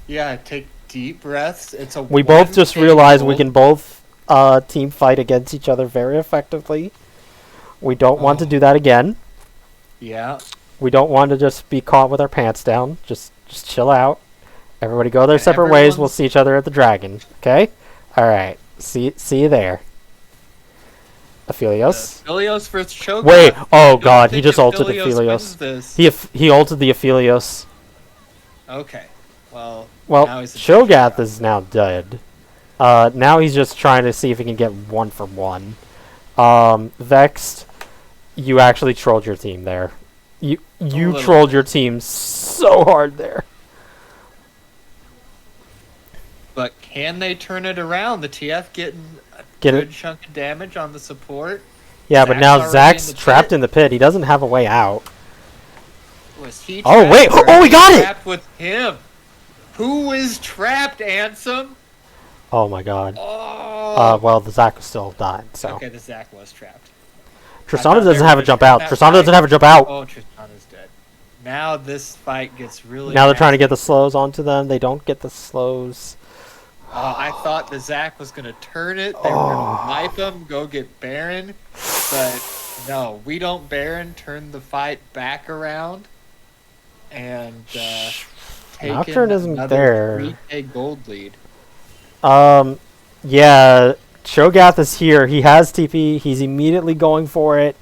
Yeah, take deep breaths. It's a We both just realized we goal. can both team fight against each other very effectively. We don't want to do that again. Yeah. We don't want to just be caught with our pants down. Just chill out. Everybody go their And separate ways. We'll everyone's- see each other at the dragon. Okay? Alright. See you there. Aphelios. Aphelios versus Cho'Gath. Wait. Oh Don't god, he think just ulted wins Aphelios. this. He ulted the Aphelios. Okay. Well, Well, now he's a Cho'Gath is now dead. Now he's just trying to see if he can get 1 for 1. Vexed, you actually trolled your team there. You little trolled your team so hard there. But can they turn it around? The TF getting a Get good it? chunk of damage on the support. Yeah, but Zach's now already Zach's in the trapped pit. in the pit. He doesn't have a way out. Was he Oh, trapped wait. or Oh, we is got it! trapped with him. Who is trapped, Ansem? Oh my god. Oh. Well, the Zach was still dying, so. Okay, the Zach was trapped. I Tristana thought they doesn't were have a gonna jump turn out. that Tristana fight. doesn't have a jump out. Oh, Tristana's dead. Now this fight gets really. Now they're trying to get the nasty. slows onto them. They don't get the slows. I thought the Zach was gonna turn it. They were gonna wipe him, go get Baron, but no, we don't Baron. Turn the fight back around, and take Nocturne isn't another there. 3K gold lead. Yeah, Cho'Gath is here. He has TP. He's immediately going for it.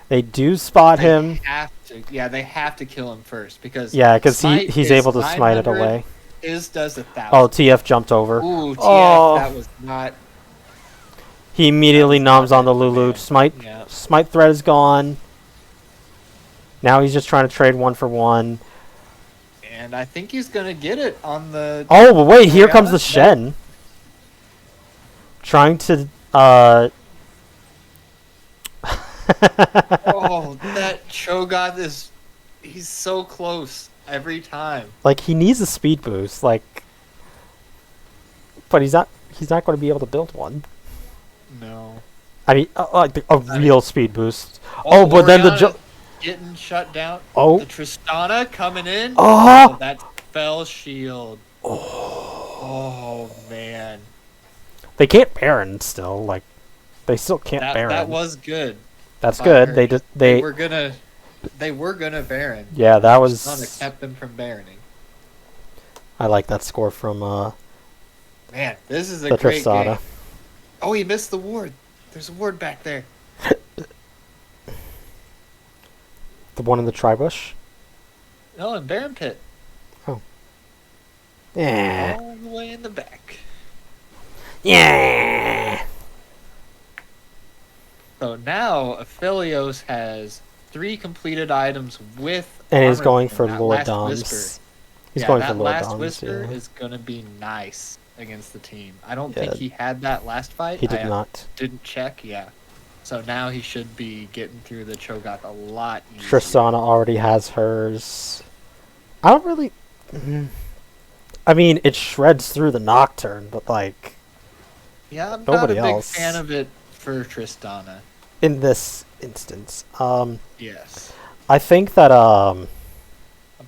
They do spot him. They have to kill him first because Because smite he's is able to smite it 900, away. His does 1,000. Oh, TF jumped over. Ooh, TF, Oh. that was not. He immediately That was noms on the not it, Lulu. man. Smite Yeah. Smite threat is gone. Now he's just trying to trade 1 for 1. And I think he's gonna get it on the. Oh, but wait, here comes the No. Shen. Trying to, Oh, that Cho'Gath is. He's so close every time. like, he needs a speed boost, like, but he's not going to be able to build one. No. I mean, like, a real speed boost. Oh, but then the Oriana getting shut down. Oh. The Tristana coming in. Oh! Oh, that fell shield. Oh man. They can't Baron still, like, they still can't Baron. That was good. That's by good. her. They just, They were gonna Baron. yeah, that was, Tristana kept them from Baroning. I like that score from Man, this is a the great Tristana. game. Oh, he missed the ward. There's a ward back there. The one in the tri-bush? Oh, in Baron Pit. Oh. Yeah. All the way in the back. Yeah. So now Aphelios has 3 completed items with And he's armor going pen, for that Lord last Doms. Whisper. He's going that for Lord last Doms. Whisper Yeah. is going to be nice against the team. I don't Yeah. think he had that last fight. He did I not. didn't check, yeah. So now he should be getting through the Cho'Gath a lot easier. Tristana already has hers. I don't really. I mean, it shreds through the Nocturne, but like Yeah, I'm nobody not a big else. fan of it for Tristana. in this instance, Yes. I think that A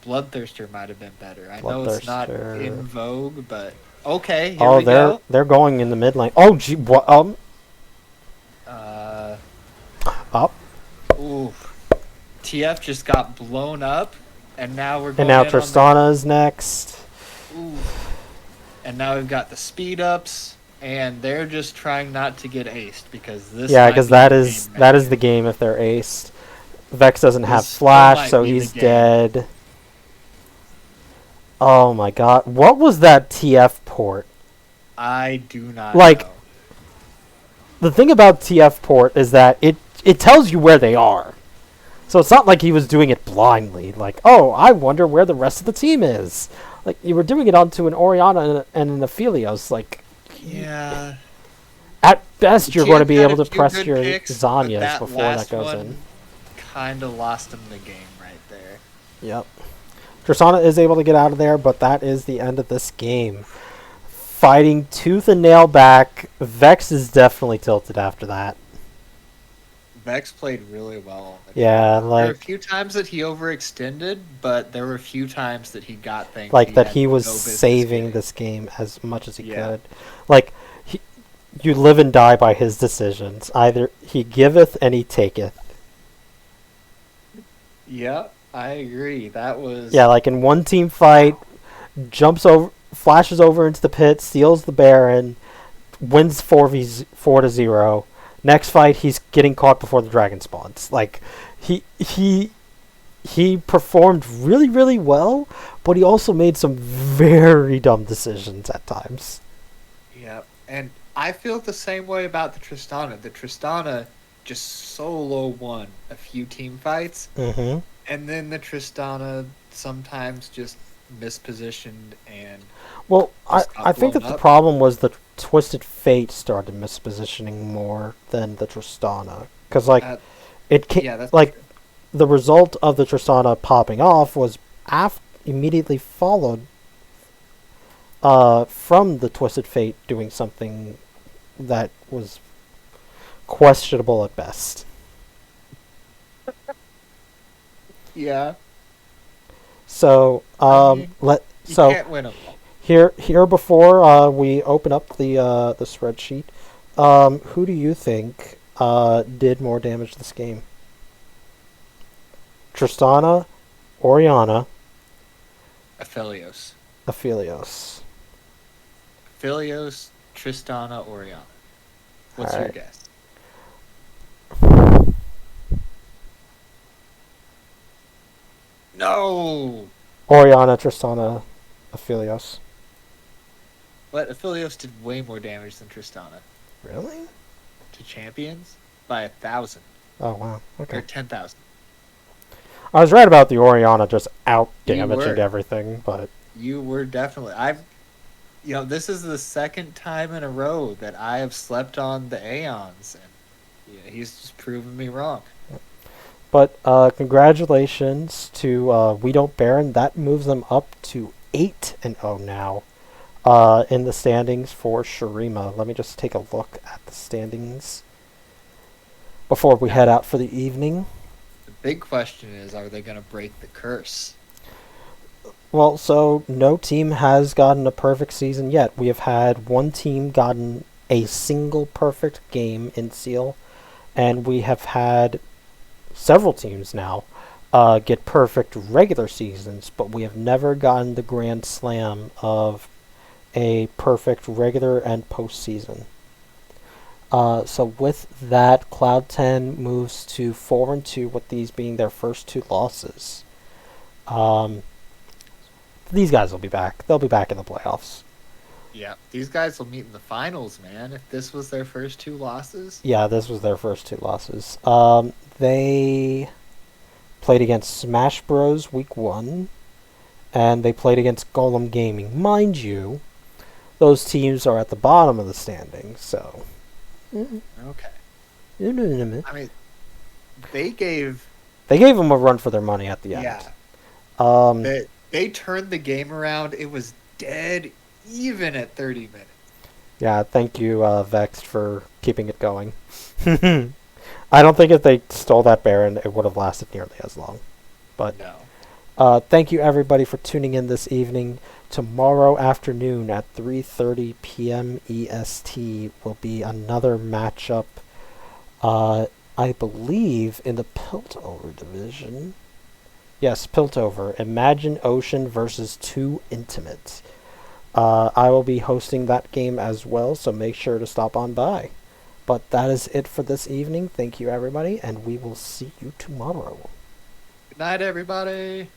Bloodthirster might have been better. I know it's not Bloodthirster. in vogue, but okay, here we go. they're going in the mid lane. Oh, gee, what? Up. Ooh. TF just got blown up, and now we're going And now in on Tristana is next. Ooh. And now we've got the speed ups, and they're just trying not to get aced because this. Yeah, might because be that the is game that is manager. the game if they're aced. Vex doesn't have This still flash, might so be the he's game. dead. Oh my god. What was that TF port? I do not Like- know. The thing about TF port is that it tells you where they are. So it's not like he was doing it blindly. Like, oh, I wonder where the rest of the team is. Like, you were doing it onto an Orianna and an Aphelios. Like, Yeah. at best, you're TF going to be had able a to few press good your picks, but Zanyas before that last goes one in. Kind of lost him the game right there. Yep. Tristana is able to get out of there, but that is the end of this game. Fighting tooth and nail back. Vex is definitely tilted after that. Vex played really well. Yeah, There were a like few times that he overextended, but there were a few times that he got things. like that had he was no business saving getting. this game as much as he Yeah. could. Like you live and die by his decisions. Either he giveth and he taketh. Yeah, I agree. That was Yeah, like in one team fight, jumps over, flashes over into the pit, steals the Baron, wins 4-0. Next fight, he's getting caught before the dragon spawns. Like he performed really, really well, but he also made some very dumb decisions at times. Yeah, and I feel the same way about the Tristana. The Tristana just solo won a few team fights, Mm-hmm. and then the Tristana sometimes just mispositioned and Well, Just got I think that blown the up. problem was the Twisted Fate started mispositioning more than the Tristana. Because, like, uh, it ca- yeah, that's like true. the result of the Tristana popping off was immediately followed from the Twisted Fate doing something that was questionable at best. Yeah, So, mean, you so can't win them. here before we open up the spreadsheet, who do you think did more damage this game? Tristana, Orianna, Aphelios, Aphelios. Tristana, Orianna. What's your Alright. guess? No, Orianna, Tristana, Aphelios. but Aphelios did way more damage than Tristana Really? to champions by 1,000 Oh wow. or Okay. 10,000. I was right about the Orianna just out You damaging were. everything, but You were definitely. This is the second time in a row that I have slept on the Aeons, and he's just proven me wrong. congratulations to We Don't Baron. That moves them up to 8-0 now in the standings for Shurima. Let me just take a look at the standings before we head out for the evening. The big question is, are they going to break the curse? Well, so no team has gotten a perfect season yet. We have had one team gotten a single perfect game in Seal, and we have had several teams now get perfect regular seasons, but we have never gotten the grand slam of a perfect regular and postseason. So with that, Cloud10 moves to 4-2, with these being their first two losses. These guys will be back. They'll be back in the playoffs. Yeah, these guys will meet in the finals, man. If this was their first two losses. Yeah, this was their first two losses. They played against Smash Bros. Week 1, and they played against Golem Gaming. Mind you, those teams are at the bottom of the standings, so... Okay. I mean, they gave them a run for their money at the end. Yeah. They turned the game around. It was dead even at 30 minutes. Yeah, thank you, Vexed, for keeping it going. I don't think if they stole that Baron, it would have lasted nearly as long. But no. Thank you, everybody, for tuning in this evening. Tomorrow afternoon at 3:30 p.m. EST will be another matchup, I believe, in the Piltover division. Yes, Piltover. Imagine Ocean versus 2 Intimate. I will be hosting that game as well, so make sure to stop on by. But that is it for this evening. Thank you, everybody, and we will see you tomorrow. Good night, everybody.